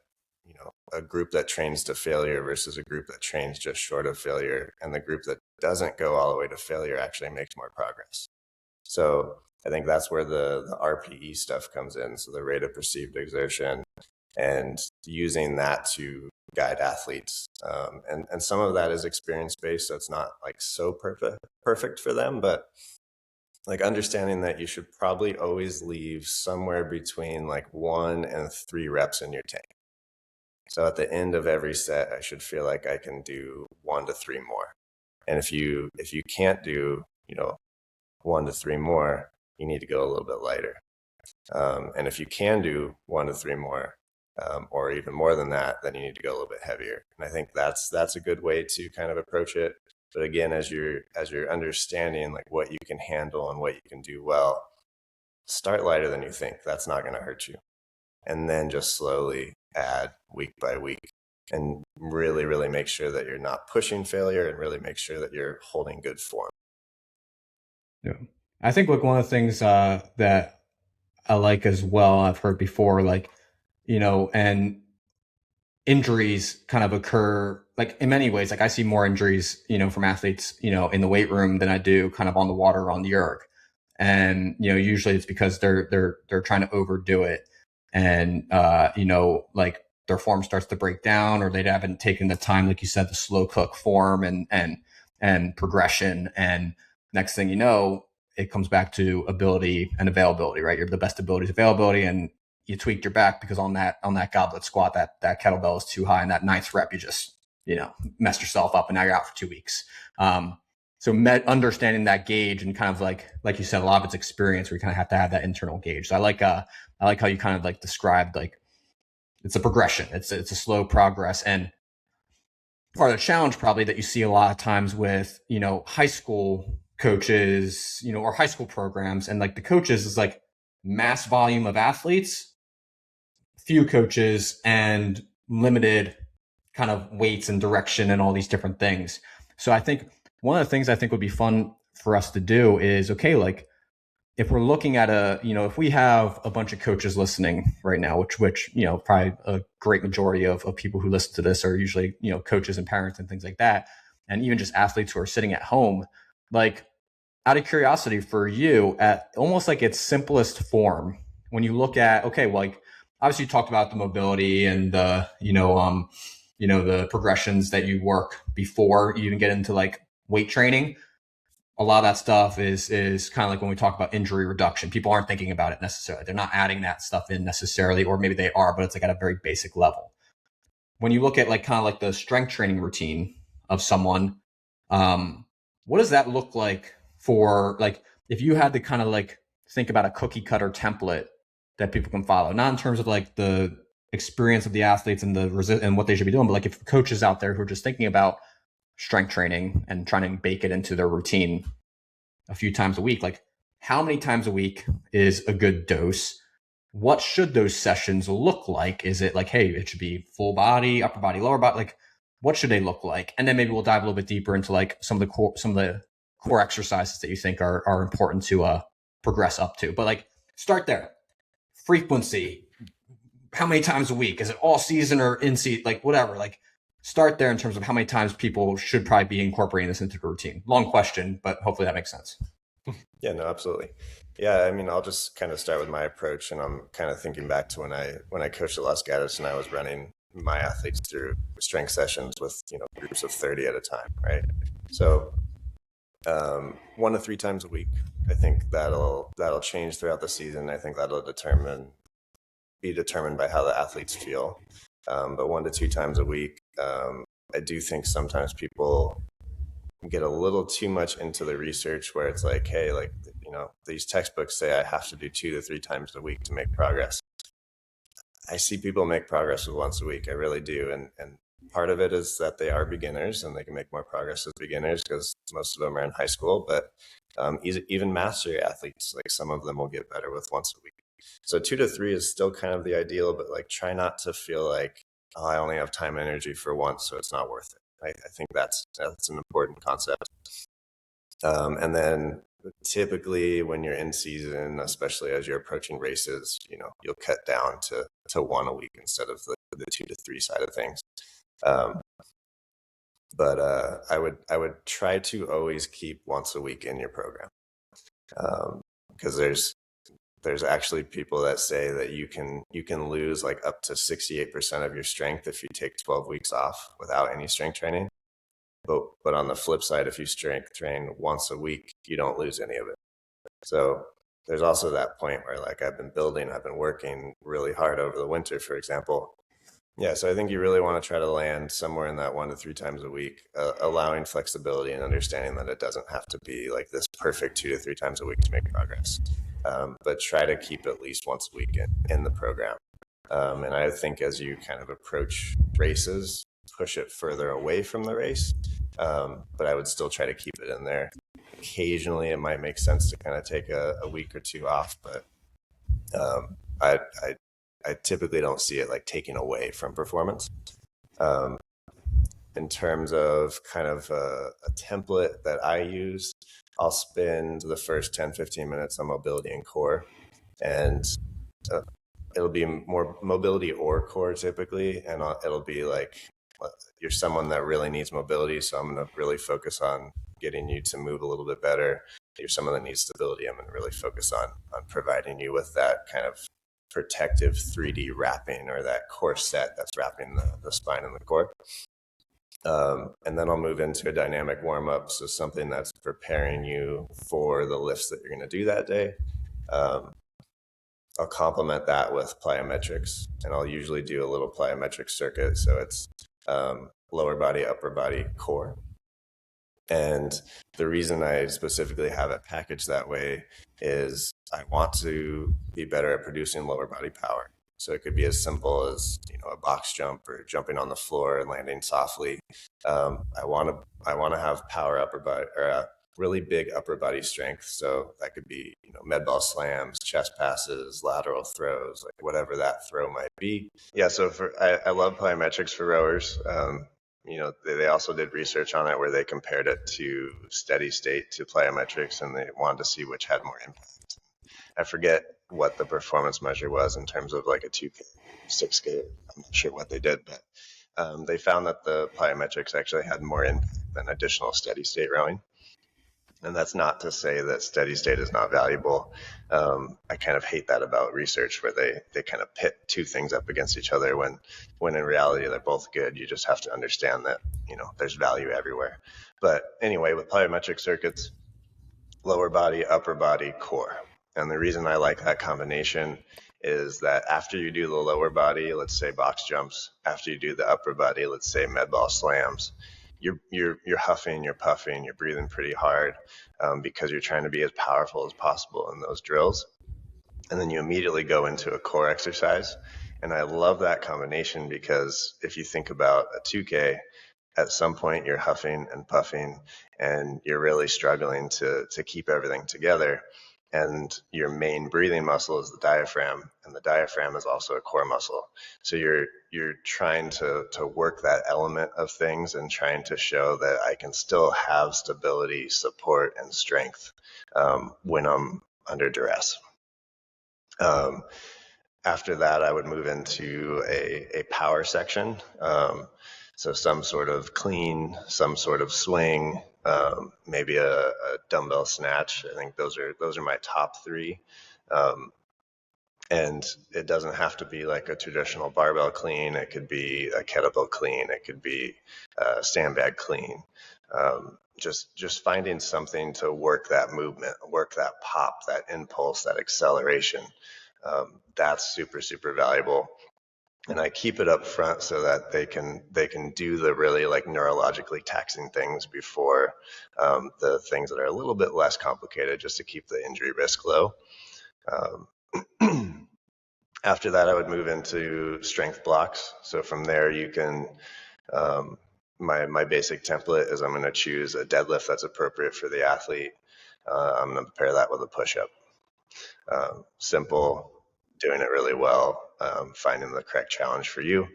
a group that trains to failure versus a group that trains just short of failure, and the group that doesn't go all the way to failure actually makes more progress. So I think that's where the RPE stuff comes in. So the rate of perceived exertion, and using that to guide athletes. And some of that is experience based. So it's not like so perfect for them, but like understanding that you should probably always leave somewhere between like 1 and 3 reps in your tank. So at the end of every set, I should feel like I can do 1 to 3 more. And if you can't do, 1 to 3 more, you need to go a little bit lighter. And if you can do 1 to 3 more, or even more than that, then you need to go a little bit heavier. And I think that's a good way to kind of approach it. But again, as you're understanding like what you can handle and what you can do well, start lighter than you think. That's not going to hurt you. And then just slowly add week by week, and really, really make sure that you're not pushing failure, and really make sure that you're holding good form. Yeah. I think like one of the things that I like as well, I've heard before, like, and injuries kind of occur like in many ways. Like I see more injuries, from athletes, in the weight room than I do kind of on the water on the erg. And, usually it's because they're trying to overdo it. And, like their form starts to break down, or they haven't taken the time, like you said, to slow cook form and progression. And next thing you know, it comes back to ability and availability, right? You're the best ability is availability, and you tweaked your back because on that goblet squat, that kettlebell is too high, and that 9th rep, you just, messed yourself up, and now you're out for 2 weeks. So understanding that gauge, and kind of like you said, a lot of it's experience, where you kind of have to have that internal gauge. So I like how you kind of like described, like it's a progression. It's a slow progress. And part of the challenge probably that you see a lot of times with, high school coaches, or high school programs, and like the coaches is like mass volume of athletes, few coaches, and limited kind of weights and direction and all these different things. So I think one of the things I think would be fun for us to do is, okay, like if we're looking at if we have a bunch of coaches listening right now, which probably a great majority of people who listen to this are usually, coaches and parents and things like that. And even just athletes who are sitting at home, like, out of curiosity for you, at almost like its simplest form, when you look at, okay, well, like, obviously you talked about the mobility and the progressions that you work before you even get into like weight training. A lot of that stuff is kind of like when we talk about injury reduction. People aren't thinking about it necessarily. They're not adding that stuff in necessarily, or maybe they are, but it's like at a very basic level. When you look at like kind of like the strength training routine of someone, what does that look like for, like, if you had to kind of like think about a cookie cutter template that people can follow, not in terms of like the experience of the athletes and and what they should be doing, but like if coaches out there who are just thinking about strength training and trying to bake it into their routine a few times a week, like, how many times a week is a good dose? What should those sessions look like? Is it like, hey, it should be full body, upper body, lower body? Like, what should they look like? And then maybe we'll dive a little bit deeper into like some of the core exercises that you think are important to progress up to. But like, start there. Frequency. How many times a week? Is it all season or in season? Like, whatever. Like, start there in terms of how many times people should probably be incorporating this into the routine. Long question, but hopefully that makes sense. Yeah, no, absolutely. Yeah, I mean, I'll just kind of start with my approach, and I'm kind of thinking back to when I coached at Los Gatos and I was running my athletes through strength sessions with groups of 30 at a time, right? So 1 to 3 times a week. I think that'll change throughout the season. I think that'll be determined by how the athletes feel. But 1 to 2 times a week. I do think sometimes people get a little too much into the research where it's like, hey, like, these textbooks say I have to do 2 to 3 times a week to make progress. I see people make progress with once a week. I really do. And part of it is that they are beginners and they can make more progress as beginners because most of them are in high school. But even mastery athletes, like, some of them will get better with once a week. So 2 to 3 is still kind of the ideal, but like, try not to feel like, oh, I only have time and energy for once, so it's not worth it. I think that's an important concept. And then typically when you're in season, especially as you're approaching races, you'll cut down to 1 a week instead of the 2 to 3 side of things. But I would try to always keep once a week in your program, because there's actually people that say that you can lose like up to 68% of your strength if you take 12 weeks off without any strength training. But on the flip side, if you strength train once a week, you don't lose any of it. So there's also that point where, like, I've been working really hard over the winter, for example. Yeah, so I think you really want to try to land somewhere in that 1 to 3 times a week, allowing flexibility and understanding that it doesn't have to be like this perfect 2 to 3 times a week to make progress. But try to keep at least once a week in the program. And I think as you kind of approach races, push it further away from the race. But I would still try to keep it in there. Occasionally, it might make sense to kind of take a week or 2 off, but I typically don't see it like taking away from performance. In terms of kind of a template that I use, I'll spend the first 10-15 minutes on mobility and core, and it'll be more mobility or core typically, and it'll be like, you're someone that really needs mobility, so I'm going to really focus on getting you to move a little bit better. You're someone that needs stability, I'm going to really focus on providing you with that kind of protective 3D wrapping, or that core set that's wrapping the spine and the core. And then I'll move into a dynamic warm-up, so something that's preparing you for the lifts that you're going to do that day. I'll complement that with plyometrics, and I'll usually do a little plyometric circuit, so it's lower body, upper body, core. And the reason I specifically have it packaged that way is I want to be better at producing lower body power. So it could be as simple as, a box jump or jumping on the floor and landing softly. I want to have power upper body, or really big upper body strength. So that could be, med ball slams, chest passes, lateral throws, like whatever that throw might be. Yeah. So I love plyometrics for rowers. They also did research on it where they compared it to steady state to plyometrics, and they wanted to see which had more impact. I forget what the performance measure was in terms of like a 2K, 6K. I'm not sure what they did, but they found that the plyometrics actually had more impact than additional steady state rowing. And that's not to say that steady state is not valuable. I kind of hate that about research where they kind of pit two things up against each other when in reality they're both good. You just have to understand that, there's value everywhere. But anyway, with plyometric circuits, lower body, upper body, core. And the reason I like that combination is that after you do the lower body, let's say box jumps, after you do the upper body, let's say med ball slams, you're huffing, you're puffing, you're breathing pretty hard because you're trying to be as powerful as possible in those drills. And then you immediately go into a core exercise. And I love that combination because if you think about a 2K, at some point you're huffing and puffing and you're really struggling to keep everything together. And your main breathing muscle is the diaphragm, and the diaphragm is also a core muscle. So you're trying to work that element of things and trying to show that I can still have stability, support, and strength when I'm under duress. After that, I would move into a power section. So some sort of clean, some sort of swing, maybe a dumbbell snatch. I think those are my top three. And it doesn't have to be like a traditional barbell clean. It could be a kettlebell clean. It could be a sandbag clean. Just finding something to work that movement, work that pop, that impulse, that acceleration. That's super, super valuable. And I keep it up front so that they can do the really like neurologically taxing things before the things that are a little bit less complicated, just to keep the injury risk low. After that, I would move into strength blocks. So from there, you can my basic template is I'm going to choose a deadlift that's appropriate for the athlete. I'm going to pair that with a push-up. Simple, doing it really well, finding the correct challenge for you.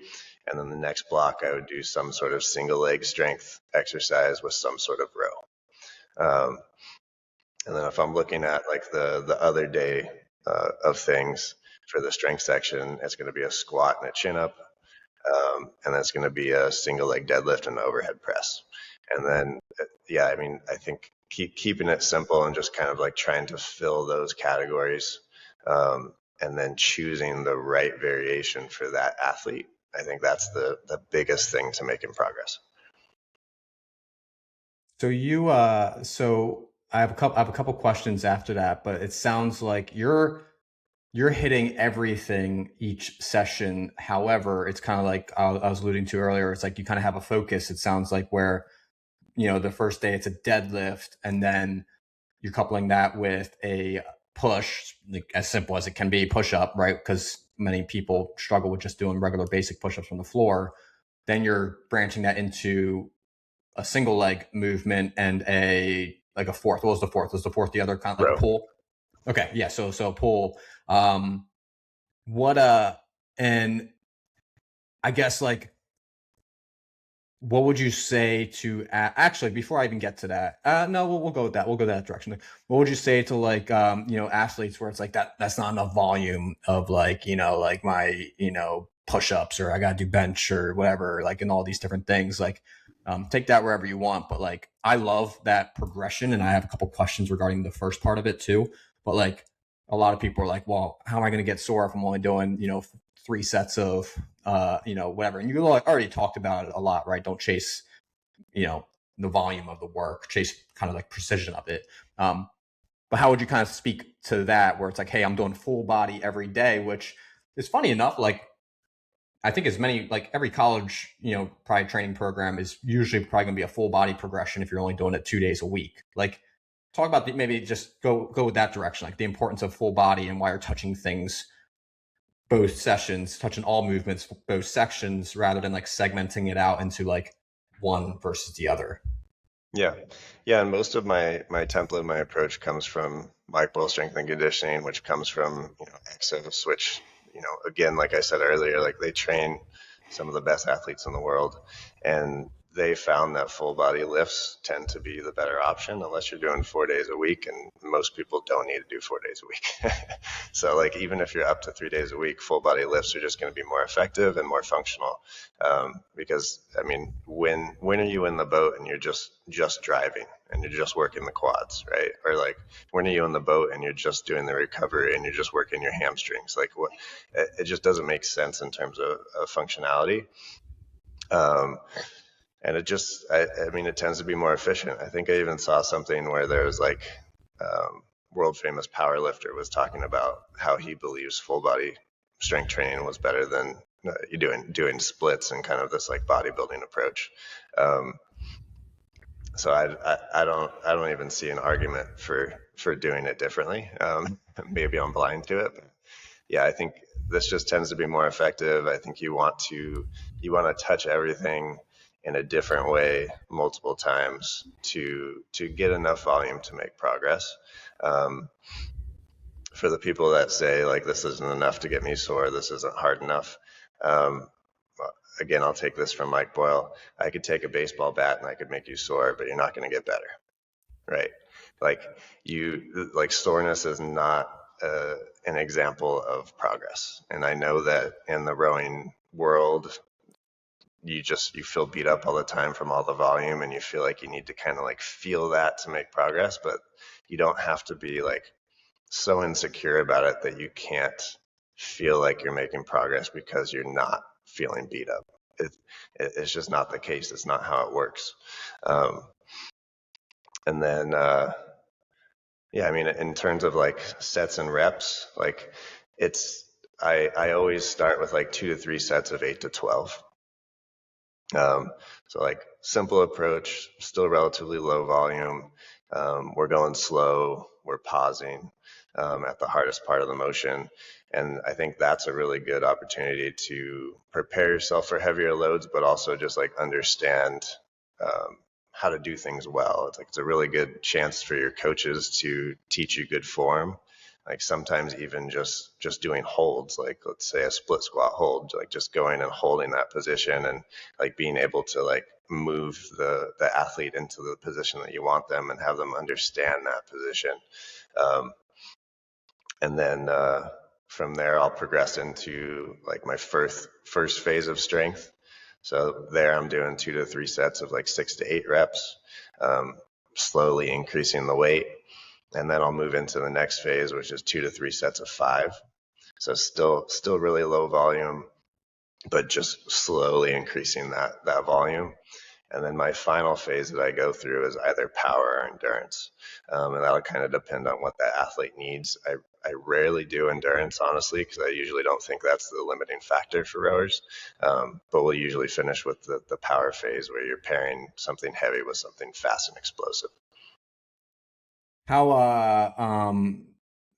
And then the next block, I would do some sort of single leg strength exercise with some sort of row. And then if I'm looking at like the other day of things for the strength section, it's going to be a squat and a chin up. And that's going to be a single leg deadlift and overhead press. And then, yeah, I mean, I think keeping it simple and just kind of like trying to fill those categories and then choosing the right variation for that athlete. I think that's the biggest thing to making progress. So so I have a couple questions after that, but it sounds like you're hitting everything each session. However, it's kind of like I was alluding to earlier. It's like you kind of have a focus. It sounds like where, the first day it's a deadlift, and then you're coupling that with a push, like as simple as it can be, push up, right? Because many people struggle with just doing regular basic push-ups from the floor. Then you're branching that into a single leg movement and a fourth. What was the fourth? Was the fourth the other kind of like a pull? Okay, yeah. So pull. And I guess like, what would you say to actually before I even get to that? No, we'll go with that. We'll go that direction. What would you say to like athletes where it's like that's not enough volume of like like my push-ups, or I gotta do bench or whatever, like in all these different things, like take that wherever you want. But like I love that progression, and I have a couple questions regarding the first part of it too. But like a lot of people are like, well, how am I going to get sore if I'm only doing 3 sets of whatever? And you already talked about it a lot, right? Don't chase the volume of the work, chase kind of like precision of it. But how would you kind of speak to that, where it's like, hey, I'm doing full body every day, which is funny enough, like I think as many, like every college, probably training program is usually probably going to be a full body progression if you're only doing it 2 days a week. Like talk about maybe just go with that direction, like the importance of full body and why you're touching things both sessions, touching all movements, both sections, rather than like segmenting it out into like one versus the other. Yeah. And most of my template, my approach comes from Mike World Strength and Conditioning, which comes from Exos, which again, like I said earlier, like they train some of the best athletes in the world, and they found that full body lifts tend to be the better option unless you're doing 4 days a week, and most people don't need to do 4 days a week. So like even if you're up to 3 days a week, full body lifts are just going to be more effective and more functional. Because I mean, when are you in the boat and you're just driving and you're just working the quads, right? Or like when are you in the boat and you're just doing the recovery and you're just working your hamstrings? Like what? It just doesn't make sense in terms of functionality. And it just, I mean, it tends to be more efficient. I think I even saw something where there was like, world famous power lifter was talking about how he believes full body strength training was better than you doing splits and kind of this like bodybuilding approach. So I don't even see an argument for doing it differently. Maybe I'm blind to it, but yeah, I think this just tends to be more effective. I think you want to touch everything in a different way multiple times to get enough volume to make progress. For the people that say like this isn't enough to get me sore, this isn't hard enough. Again, I'll take this from Mike Boyle. I could take a baseball bat and I could make you sore, but you're not going to get better, right? Like soreness is not an example of progress. And I know that in the rowing world, you feel beat up all the time from all the volume, and you feel like you need to kind of like feel that to make progress, but you don't have to be like so insecure about it that you can't feel like you're making progress because you're not feeling beat up. It's just not the case. It's not how it works. And then, yeah, I mean, in terms of like sets and reps, like I always start with like 2 to 3 sets of 8 to 12. So like simple approach, still relatively low volume. We're going slow, we're pausing at the hardest part of the motion. And I think that's a really good opportunity to prepare yourself for heavier loads, but also just like understand how to do things well. It's a really good chance for your coaches to teach you good form. Like sometimes even just doing holds, like let's say a split squat hold, like just going and holding that position and like being able to like move the athlete into the position that you want them and have them understand that position. And then from there, I'll progress into like my first phase of strength. So there I'm doing 2 to 3 sets of like 6 to 8 reps, slowly increasing the weight. And then I'll move into the next phase, which is 2 to 3 sets of 5. So still really low volume, but just slowly increasing that volume. And then my final phase that I go through is either power or endurance. And that'll kind of depend on what that athlete needs. I rarely do endurance, honestly, because I usually don't think that's the limiting factor for rowers. But we'll usually finish with the power phase where you're pairing something heavy with something fast and explosive. How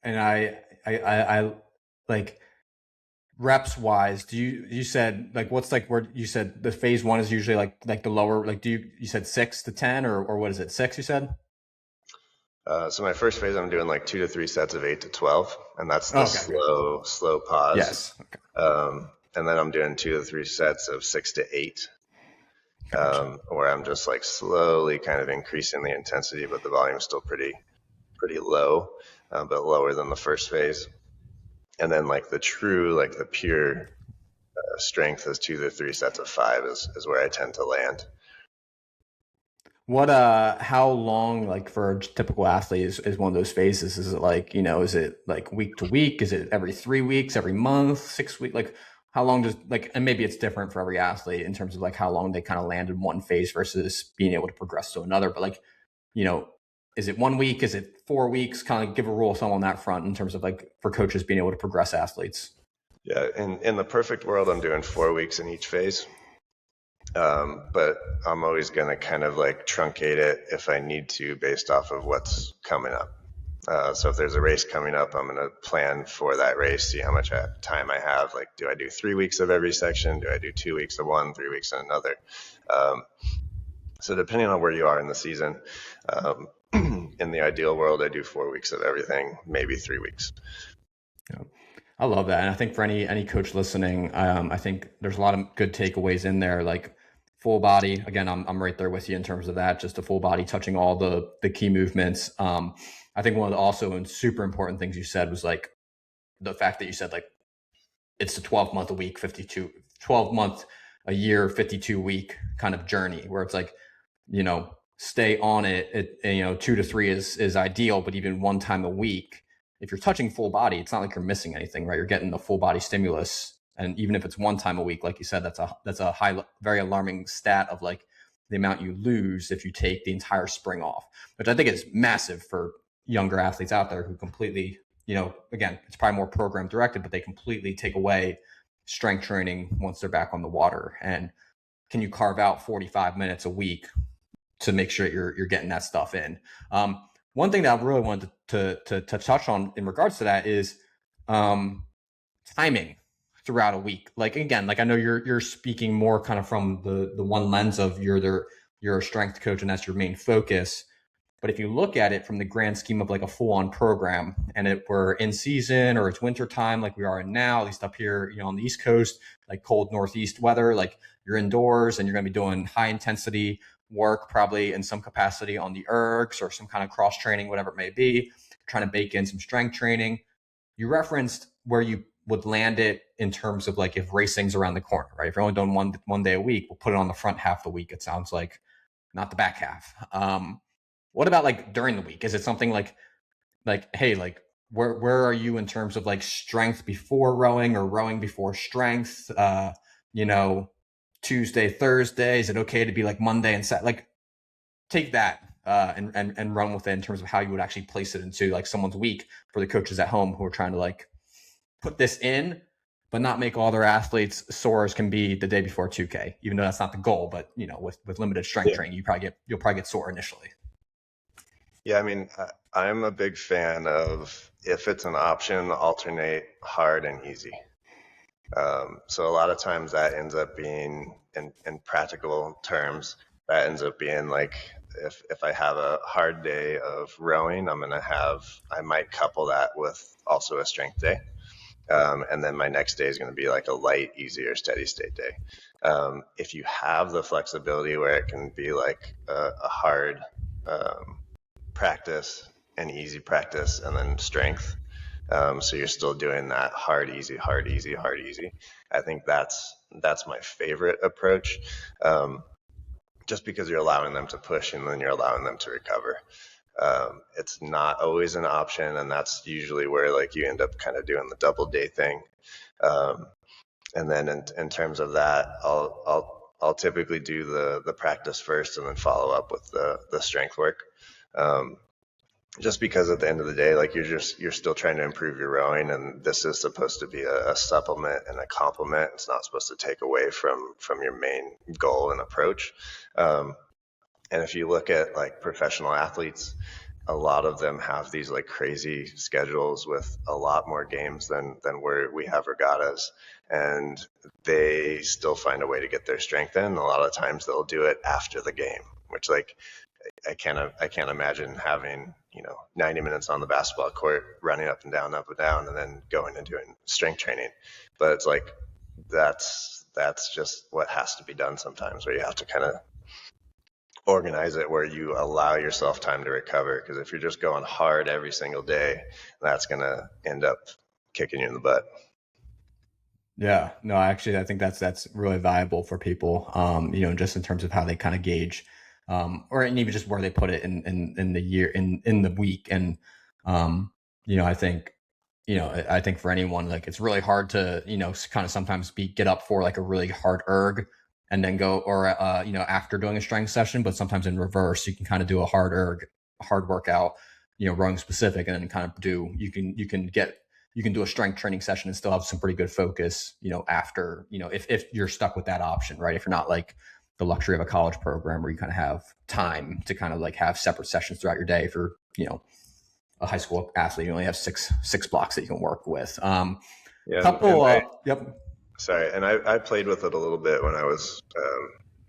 and I like reps wise, you said like what's like where you said the phase one is usually like the lower, like you said 6 to 10 or what is it, 6 you said? So my first phase, I'm doing like 2 to 3 sets of 8 to 12, and that's the Okay. slow pause. Yes. Okay. And then I'm doing 2 to 3 sets of 6 to 8, Gotcha. where I'm just like slowly kind of increasing the intensity, but the volume is still pretty low, but lower than the first phase. And then like the pure strength is 2 to 3 sets of 5 is where I tend to land. What how long, like for a typical athlete, is one of those phases? Is it like, is it like week to week? Is it every 3 weeks, every month, 6 weeks? Like how long does like, and maybe it's different for every athlete in terms of like how long they kind of land in one phase versus being able to progress to another. But like, you know, is it 1 week? Is it 4 weeks? Kind of give a rule of thumb on that front in terms of like for coaches being able to progress athletes. Yeah, in the perfect world, I'm doing 4 weeks in each phase. But I'm always going to kind of like truncate it if I need to based off of what's coming up. So if there's a race coming up, I'm going to plan for that race, see how much time I have. Like, do I do 3 weeks of every section? Do I do 2 weeks of one, 3 weeks of another? So depending on where you are in the season, in the ideal world, I do 4 weeks of everything, maybe 3 weeks. Yeah. I love that. And I think for any coach listening, I think there's a lot of good takeaways in there. Like full body. Again, I'm right there with you in terms of that, just a full body touching all the key movements. I think one of the also super important things you said was like the fact that you said like it's a 12-month a week, 52, 12-month a year, 52-week kind of journey where it's like, stay on it. 2 to 3 is ideal, but even one time a week, if you're touching full body, it's not like you're missing anything, right? You're getting the full body stimulus. And even if it's one time a week, like you said, that's a high, very alarming stat of like the amount you lose if you take the entire spring off, which I think is massive for younger athletes out there who completely, again, it's probably more program directed, but they completely take away strength training once they're back on the water. And can you carve out 45 minutes a week to make sure you're getting that stuff in? One thing that I really wanted to touch on in regards to that is timing throughout a week. Like again, like I know you're speaking more kind of from the one lens of you're a strength coach and that's your main focus. But if you look at it from the grand scheme of like a full-on program, and if we're in season or it's winter time like we are in now, at least up here, on the East Coast, like cold Northeast weather, like you're indoors and you're going to be doing high intensity work, probably in some capacity on the ergs or some kind of cross training, whatever it may be, trying to bake in some strength training. You referenced where you would land it in terms of like if racing's around the corner, right? If you're only doing one day a week, we'll put it on the front half of the week. It sounds like, not the back half. What about like during the week? Is it something like, hey, like where are you in terms of like strength before rowing or rowing before strength? Tuesday, Thursday, is it okay to be like Monday and Saturday? Like take that and run with it in terms of how you would actually place it into like someone's week for the coaches at home who are trying to like put this in, but not make all their athletes sore as can be the day before 2K, even though that's not the goal. But with limited strength training, you'll probably get sore initially. Yeah, I mean, I'm a big fan of, if it's an option, alternate hard and easy. So a lot of times that ends up being, in practical terms, that ends up being like, if I have a hard day of rowing, I might couple that with also a strength day. And then my next day is going to be like a light, easy, or steady state day. If you have the flexibility where it can be like a hard practice, an easy practice, and then strength. So you're still doing that hard, easy, hard, easy, hard, easy. I think that's my favorite approach, just because you're allowing them to push and then you're allowing them to recover. It's not always an option, and that's usually where like you end up kind of doing the double day thing. And then in terms of that, I'll typically do the practice first and then follow up with the strength work. Just because at the end of the day, like you're still trying to improve your rowing, and this is supposed to be a supplement and a complement. It's not supposed to take away from your main goal and approach. And if you look at like professional athletes, a lot of them have these like crazy schedules with a lot more games than where we have regattas, and they still find a way to get their strength in. A lot of times they'll do it after the game, which like I can't imagine having 90 minutes on the basketball court, running up and down, and then going and doing strength training. But it's like that's just what has to be done sometimes, where you have to kind of organize it where you allow yourself time to recover. Because if you're just going hard every single day, that's going to end up kicking you in the butt. Yeah, no, actually, I think that's really valuable for people, just in terms of how they kind of gauge, or even just where they put it in the year, in the week. And, I think, I think for anyone, like it's really hard to, kind of sometimes get up for like a really hard erg and then go, or, after doing a strength session, but sometimes in reverse, you can kind of do a hard erg, hard workout, rowing specific, and then kind of you can do a strength training session and still have some pretty good focus, after, if you're stuck with that option, right? If you're not like the luxury of a college program where you kind of have time to kind of like have separate sessions throughout your day. For, a high school athlete, you only have six blocks that you can work with. Yep. Sorry. And I played with it a little bit when I was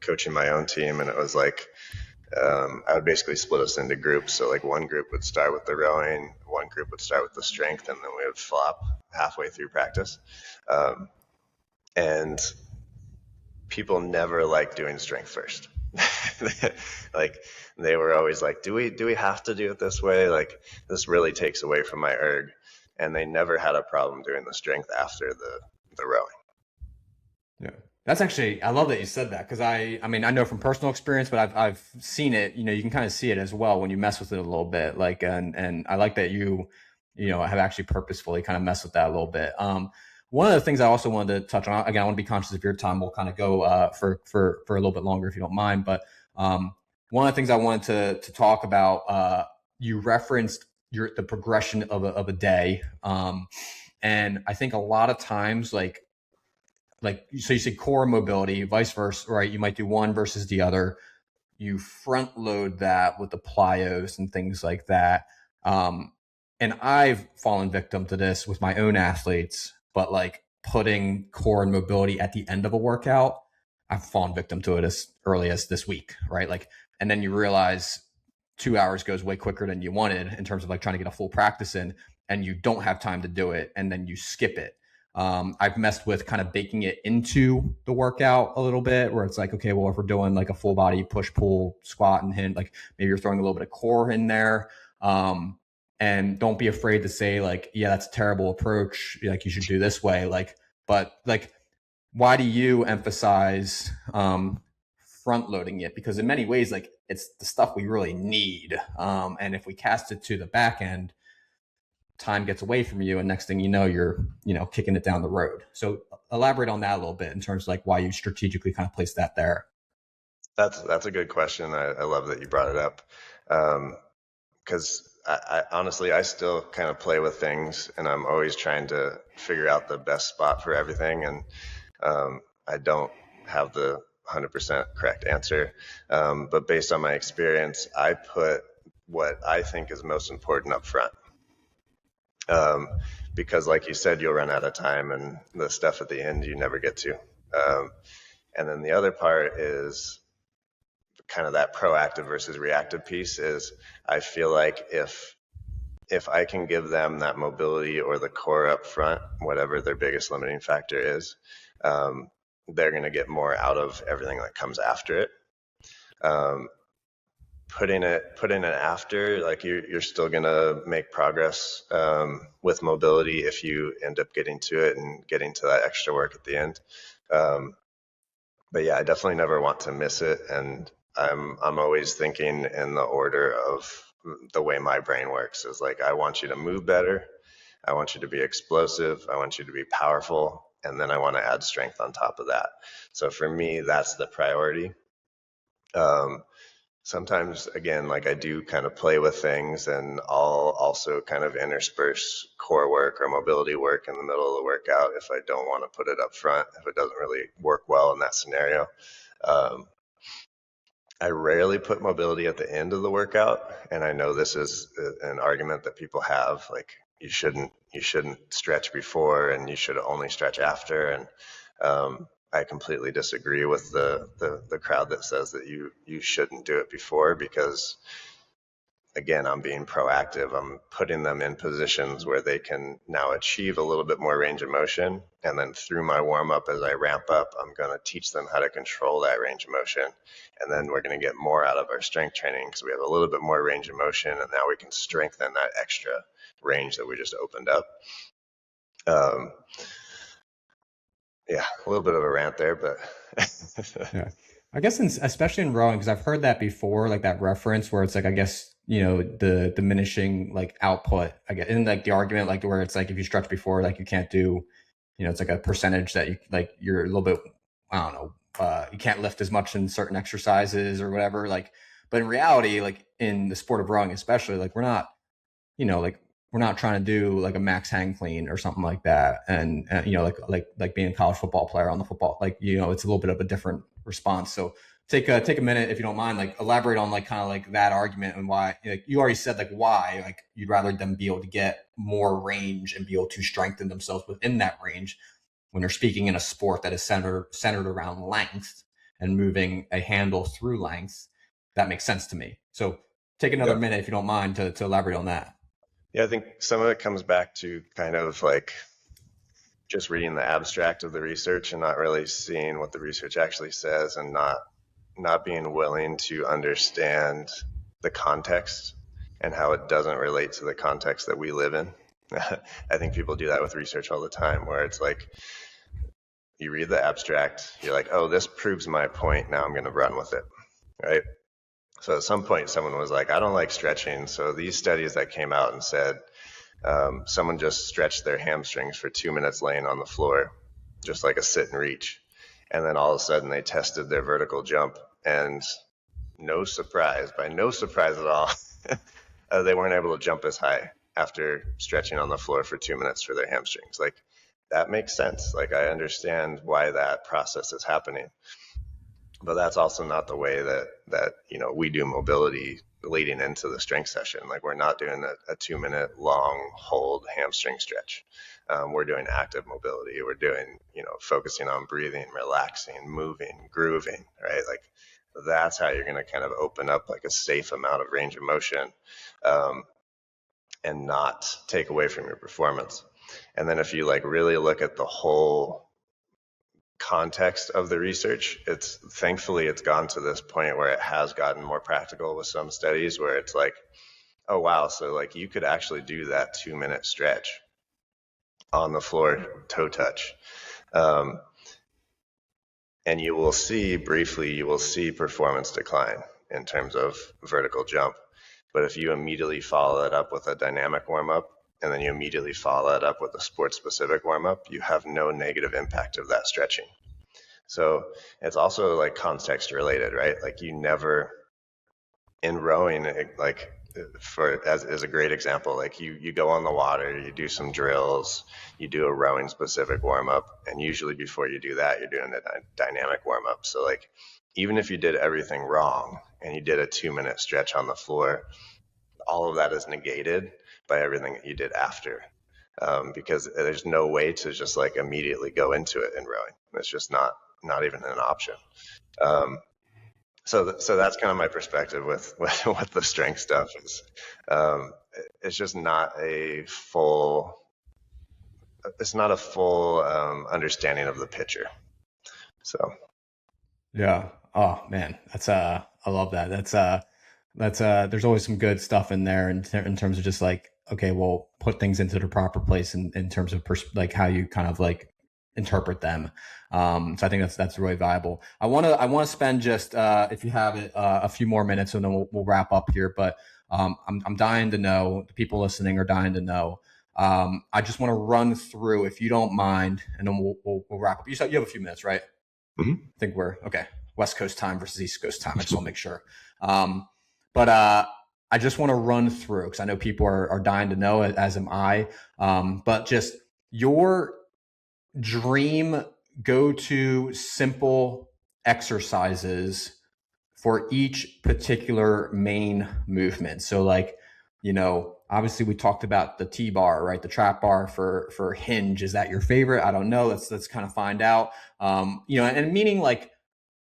coaching my own team, and it was like, I would basically split us into groups. So like one group would start with the rowing, one group would start with the strength, and then we would flop halfway through practice. And people never like doing strength first. Like they were always like, do we have to do it this way? Like this really takes away from my erg. And they never had a problem doing the strength after the rowing. Yeah. That's actually, I love that you said that because I mean, I know from personal experience, but I've seen it. You know, you can kind of see it as well when you mess with it a little bit. Like, and I like that you know, have actually purposefully kind of messed with that a little bit. One of the things I also wanted to touch on, again, I want to be conscious of your time. We'll kind of go for a little bit longer if you don't mind. But one of the things I wanted to talk about, you referenced the progression of a day, and I think a lot of times, like so you said core mobility, vice versa, right? You might do one versus the other. You front load that with the plyos and things like that. Um, and I've fallen victim to this with my own athletes, but like putting core and mobility at the end of a workout, I've fallen victim to it as early as this week, right? Like, and then you realize 2 hours goes way quicker than you wanted in terms of like trying to get a full practice in, and you don't have time to do it, and then you skip it. I've messed with kind of baking it into the workout a little bit where it's like, okay, well, if we're doing like a full body push, pull, squat, and hinge, like maybe you're throwing a little bit of core in there. And don't be afraid to say like, yeah, that's a terrible approach. Like you should do this way. Like, but like, why do you emphasize front loading it? Because in many ways, like it's the stuff we really need. And if we cast it to the back end, time gets away from you, and next thing you know, you're kicking it down the road. So elaborate on that a little bit in terms of like why you strategically kind of placed that there. That's a good question. I love that you brought it up. Because I honestly, I still kind of play with things, and I'm always trying to figure out the best spot for everything. And I don't have the 100% correct answer. But based on my experience, I put what I think is most important up front. Um, because, like you said, you'll run out of time, and the stuff at the end you never get to. And then the other part is kind of that proactive versus reactive piece is I feel like if I can give them that mobility or the core up front, whatever their biggest limiting factor is, they're going to get more out of everything that comes after it. Putting it after, like you're still going to make progress with mobility if you end up getting to it and getting to that extra work at the end. But yeah, I definitely never want to miss it, and I'm always thinking in the order of the way my brain works is like I want you to move better, I want you to be explosive, I want you to be powerful, and then I want to add strength on top of that. So for me, that's the priority. Sometimes, again, like I do kind of play with things, and I'll also kind of intersperse core work or mobility work in the middle of the workout if I don't want to put it up front, if it doesn't really work well in that scenario. Um, I rarely put mobility at the end of the workout, and I know this is an argument that people have, like you shouldn't stretch before, and you should only stretch after, and I completely disagree with the crowd that says that you shouldn't do it before, because again, I'm being proactive. I'm putting them in positions where they can now achieve a little bit more range of motion. And then through my warm up, as I ramp up, I'm going to teach them how to control that range of motion. And then we're going to get more out of our strength training because we have a little bit more range of motion. And now we can strengthen that extra range that we just opened up. Yeah, a little bit of a rant there, but Yeah. I guess especially in rowing, because I've heard that before, like that reference where it's like, I guess, the diminishing like output, I guess, in like the argument, like where it's like, if you stretch before, like you can't do, it's like a percentage that you're a little bit, I don't know, you can't lift as much in certain exercises or whatever. Like, but in reality, like in the sport of rowing, especially, like like we're not trying to do like a max hang clean or something like that. And like being a college football player on the football, like, it's a little bit of a different response. So take a minute, if you don't mind, like elaborate on like kind of like that argument and why, like you already said, like why, like you'd rather them be able to get more range and be able to strengthen themselves within that range when you're speaking in a sport that is centered around length and moving a handle through length. That makes sense to me. So take another yeah. minute, if you don't mind, to elaborate on that. Yeah, I think some of it comes back to kind of like just reading the abstract of the research and not really seeing what the research actually says, and not being willing to understand the context and how it doesn't relate to the context that we live in. I think people do that with research all the time, where it's like you read the abstract, you're like, oh, this proves my point, now I'm going to run with it, right? So at some point, someone was like, I don't like stretching. So these studies that came out and said someone just stretched their hamstrings for 2 minutes laying on the floor, just like a sit and reach. And then all of a sudden they tested their vertical jump, and no surprise, by no surprise at all, they weren't able to jump as high after stretching on the floor for 2 minutes for their hamstrings. Like, that makes sense. Like, I understand why that process is happening. But that's also not the way that we do mobility leading into the strength session. Like, we're not doing a 2 minute long hold hamstring stretch. We're doing active mobility. We're doing, focusing on breathing, relaxing, moving, grooving, right? Like, that's how you're going to kind of open up like a safe amount of range of motion, and not take away from your performance. And then if you like really look at the whole context of the research, thankfully it's gone to this point where it has gotten more practical with some studies, where it's like, oh wow, so like you could actually do that 2 minute stretch on the floor, toe touch, and you will see performance decline in terms of vertical jump. But if you immediately follow that up with a dynamic warm up, and then you immediately follow that up with a sport specific warm up, you have no negative impact of that stretching. So it's also like context related, right? Like, you never, in rowing, like as a great example, like you go on the water, you do some drills, you do a rowing specific warm up, and usually before you do that, you're doing a dynamic warm up. So like, even if you did everything wrong and you did a 2 minute stretch on the floor, all of that is negated by everything that you did after, because there's no way to just like immediately go into it in rowing. It's just not even an option. So that's kind of my perspective with what the strength stuff is. It's just not a full understanding of the picture. So Yeah. Oh man, that's I love that. That's there's always some good stuff in there in terms of just like, okay, well, put things into the proper place in terms of like how you kind of like interpret them. So I think that's really valuable. I want to spend just if you have it a few more minutes, and then we'll wrap up here. But I'm dying to know, the people listening are dying to know. I just want to run through, if you don't mind, and then we'll wrap up. You said you have a few minutes, right? Mm-hmm. I think we're okay. West Coast time versus East Coast time. I just want to make sure. But I just want to run through, because I know people are dying to know, as am I. But just your dream go-to simple exercises for each particular main movement. So like, obviously we talked about the T-bar, right? The trap bar for hinge. Is that your favorite? I don't know. Let's kind of find out. And meaning like,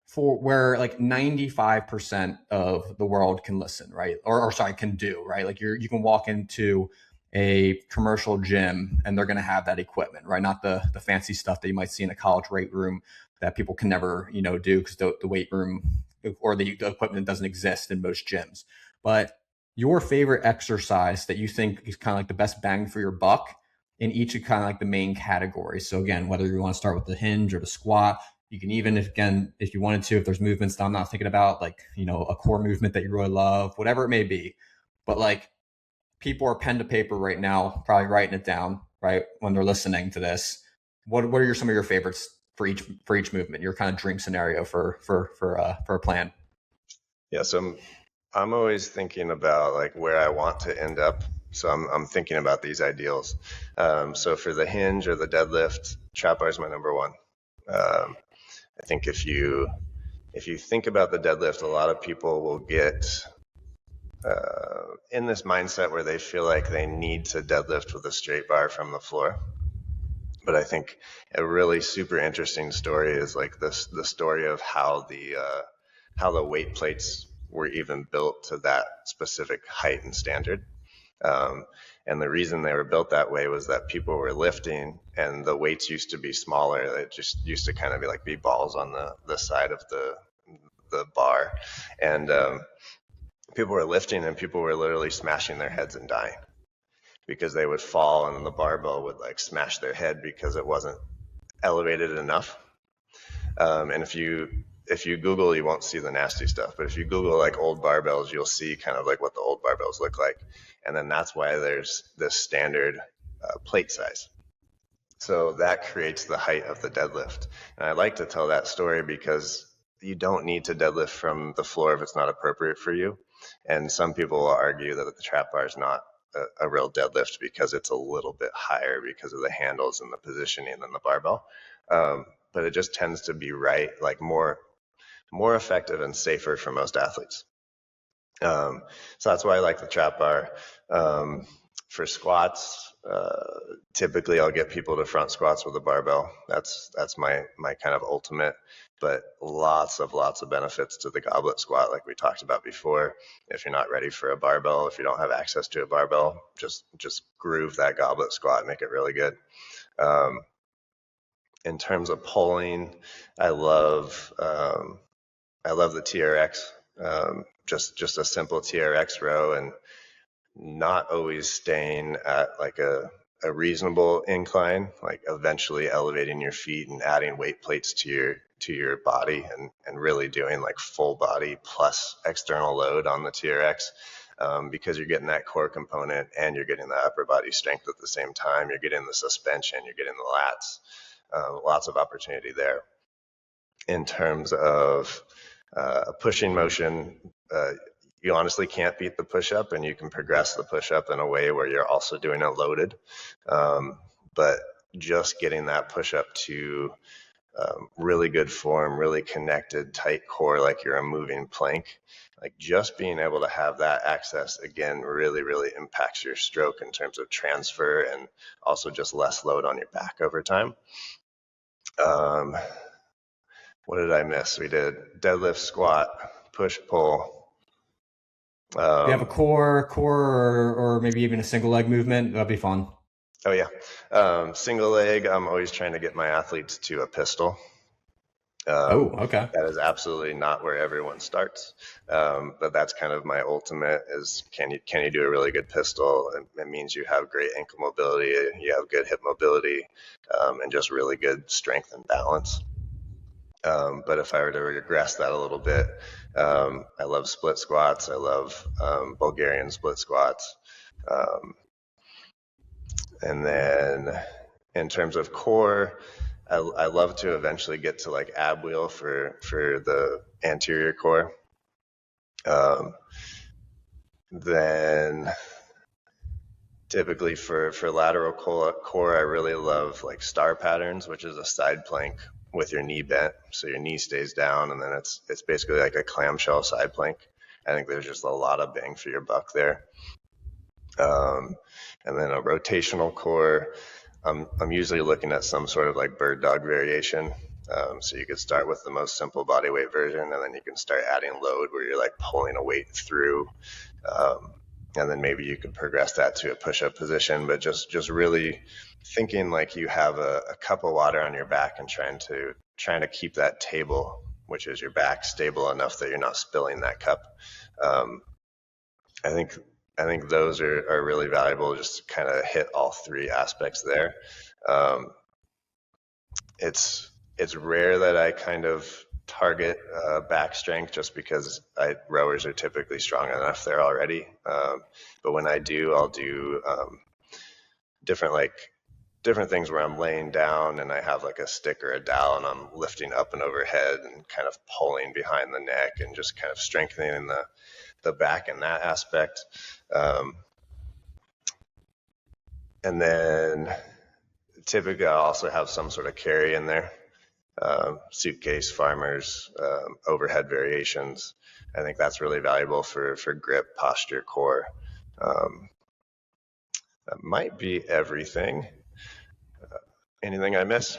for where like 95% of the world can listen, right? Or sorry, can do, right? Like you can walk into a commercial gym and they're going to have that equipment, right? Not the fancy stuff that you might see in a college weight room that people can never, do, because the weight room or the equipment doesn't exist in most gyms. But your favorite exercise that you think is kind of like the best bang for your buck in each of kind of like the main categories. So again, whether you want to start with the hinge or the squat, you can even, if you wanted to, if there's movements that I'm not thinking about, like, a core movement that you really love, whatever it may be. But like, people are pen to paper right now, probably writing it down, right, when they're listening to this. What are some of your favorites for each movement? Your kind of dream scenario for a plan. Yeah, so I'm always thinking about like where I want to end up. So I'm thinking about these ideals. So for the hinge or the deadlift, trap bar is my number one. I think if you think about the deadlift, a lot of people will get in this mindset where they feel like they need to deadlift with a straight bar from the floor. But I think a really super interesting story is like the story of how the weight plates were even built to that specific height and standard. And the reason they were built that way was that people were lifting and the weights used to be smaller. It just used to kind of be balls on the side of the bar. And people were lifting and people were literally smashing their heads and dying because they would fall and the barbell would like smash their head because it wasn't elevated enough. And if you Google, you won't see the nasty stuff. But if you Google like old barbells, you'll see kind of like what the old barbells look like. And then that's why there's this standard plate size. So that creates the height of the deadlift. And I like to tell that story because you don't need to deadlift from the floor if it's not appropriate for you. And some people will argue that the trap bar is not a real deadlift because it's a little bit higher because of the handles and the positioning than the barbell. But it just tends to be right, like more effective and safer for most athletes. So that's why I like the trap bar. For squats, typically I'll get people to front squats with a barbell. That's my kind of ultimate, but lots of benefits to the goblet squat like we talked about before. If you're not ready for a barbell, if you don't have access to a barbell, just groove that goblet squat, make it really good. In terms of pulling, I love the TRX, just a simple TRX row and not always staying at like a reasonable incline, like eventually elevating your feet and adding weight plates to your body and really doing like full body plus external load on the TRX. Because you're getting that core component and you're getting the upper body strength at the same time. You're getting the suspension, you're getting the lats. Lots of opportunity there. In terms of pushing motion, you honestly can't beat the push-up, and you can progress the push-up in a way where you're also doing it loaded. But just getting that push-up to really good form, really connected, tight core, like you're a moving plank, like just being able to have that access, again, really, really impacts your stroke in terms of transfer and also just less load on your back over time. What did I miss? We did deadlift, squat, push, pull. You have a core, or maybe even a single leg movement. That'd be fun. Oh yeah, single leg. I'm always trying to get my athletes to a pistol. Okay. That is absolutely not where everyone starts, but that's kind of my ultimate. Is can you do a really good pistol? It means you have great ankle mobility, you have good hip mobility, and just really good strength and balance. But if I were to regress that a little bit, I love split squats. I love Bulgarian split squats. And then in terms of core, I love to eventually get to like ab wheel for the anterior core. Then typically for lateral core, I really love like star patterns, which is a side plank with your knee bent, so your knee stays down, and then it's basically like a clamshell side plank. I think there's just a lot of bang for your buck there. And then a rotational core, I'm usually looking at some sort of like bird dog variation. So you could start with the most simple body weight version, and then you can start adding load where you're like pulling a weight through. And then maybe you could progress that to a push-up position, but just really thinking like you have a cup of water on your back and trying to keep that table, which is your back, stable enough that you're not spilling that cup. I think those are really valuable, just to kind of hit all three aspects there. It's rare that I kind of target back strength just because rowers are typically strong enough there already. But when I do, I'll do different things where I'm laying down and I have like a stick or a dowel and I'm lifting up and overhead and kind of pulling behind the neck and just kind of strengthening the back in that aspect. And then typically I also have some sort of carry in there. Suitcase, farmers, overhead variations. I think that's really valuable for grip, posture, core. That might be everything. Anything I miss?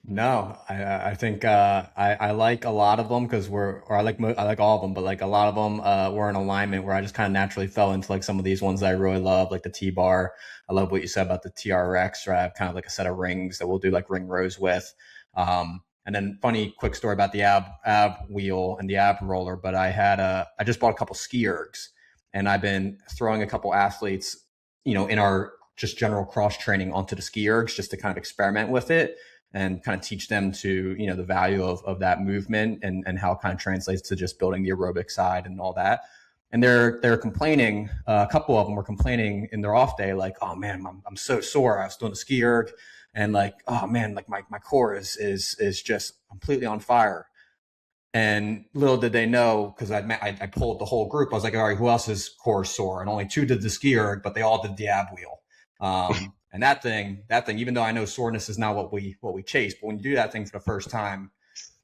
No, I think I like a lot of them because I like all of them, but like a lot of them were in alignment where I just kind of naturally fell into like some of these ones that I really love, like the T bar. I love what you said about the TRX, where I have kind of like a set of rings that we'll do like ring rows with. And then funny quick story about the ab wheel and the ab roller, but I just bought a couple ski ergs, and I've been throwing a couple athletes, in our just general cross training onto the ski ergs just to kind of experiment with it and kind of teach them to, the value of that movement and how it kind of translates to just building the aerobic side and all that. And they're complaining. A couple of them were complaining in their off day, like, "Oh man, I'm so sore. I was doing the ski erg, and like, oh man, like my core is just completely on fire." And little did they know, because I pulled the whole group. I was like, all right, who else's core is sore? And only two did the ski erg, but they all did the ab wheel. And that thing, even though I know soreness is not what we chase, but when you do that thing for the first time,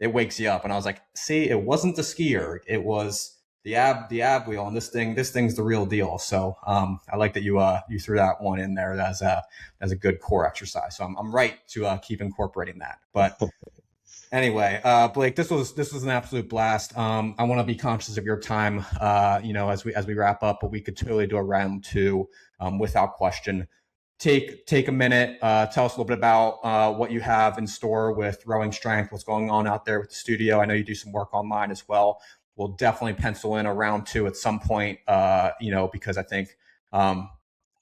it wakes you up. And I was like, see, it wasn't the ski erg, it was the ab wheel, and this thing's the real deal. So I like that you threw that one in there as a good core exercise. So I'm right to keep incorporating that. But anyway, Blake, this was an absolute blast. I want to be conscious of your time, as we wrap up, but we could totally do a round two without question. Take a minute, tell us a little bit about what you have in store with Rowing Strength, what's going on out there with the studio. I know you do some work online as well. We'll definitely pencil in a round two at some point, because I think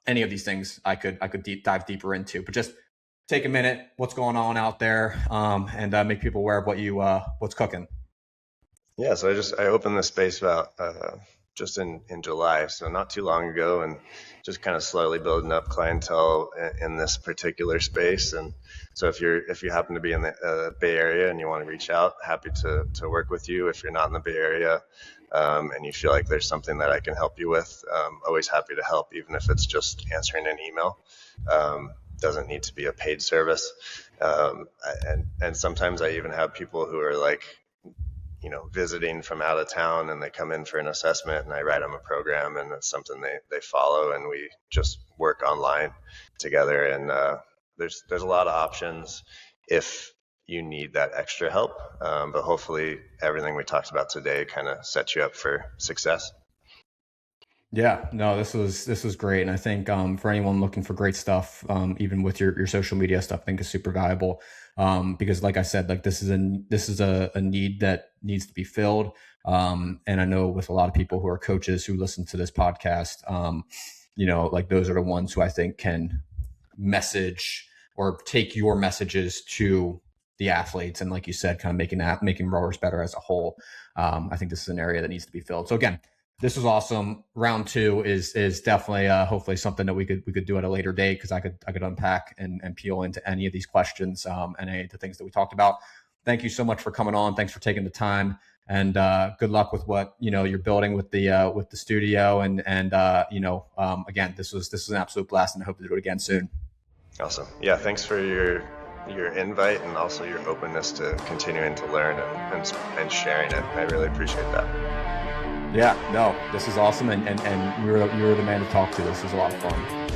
any of these things I could dive deeper into, but just take a minute, what's going on out there, and make people aware of what's cooking. Yeah, so I opened this space about just in July, so not too long ago, and just kind of slowly building up clientele in this particular space. And so if you happen to be in the Bay Area and you want to reach out, happy to work with you. If you're not in the Bay Area and you feel like there's something that I can help you with, always happy to help, even if it's just answering an email. Doesn't need to be a paid service. And sometimes I even have people who are like, visiting from out of town, and they come in for an assessment, and I write them a program, and it's something they follow, and we just work online together. And there's a lot of options if you need that extra help. But hopefully everything we talked about today kind of sets you up for success. Yeah, no, this was great, and I think for anyone looking for great stuff, even with your social media stuff, I think is super valuable. Because, like I said, like this is a need that needs to be filled. And I know with a lot of people who are coaches who listen to this podcast, like those are the ones who I think can message or take your messages to the athletes, and like you said, kind of making rowers better as a whole. I think this is an area that needs to be filled. So again, this was awesome. Round two is definitely hopefully something that we could do at a later date, because I could unpack and peel into any of these questions and any of the things that we talked about. Thank you so much for coming on. Thanks for taking the time, and good luck with what you're building with the studio. And again, this was an absolute blast, and I hope to do it again soon. Awesome. Yeah, thanks for your invite, and also your openness to continuing to learn and sharing it. I really appreciate that. Yeah, no, this is awesome, and you're the man to talk to. This was a lot of fun.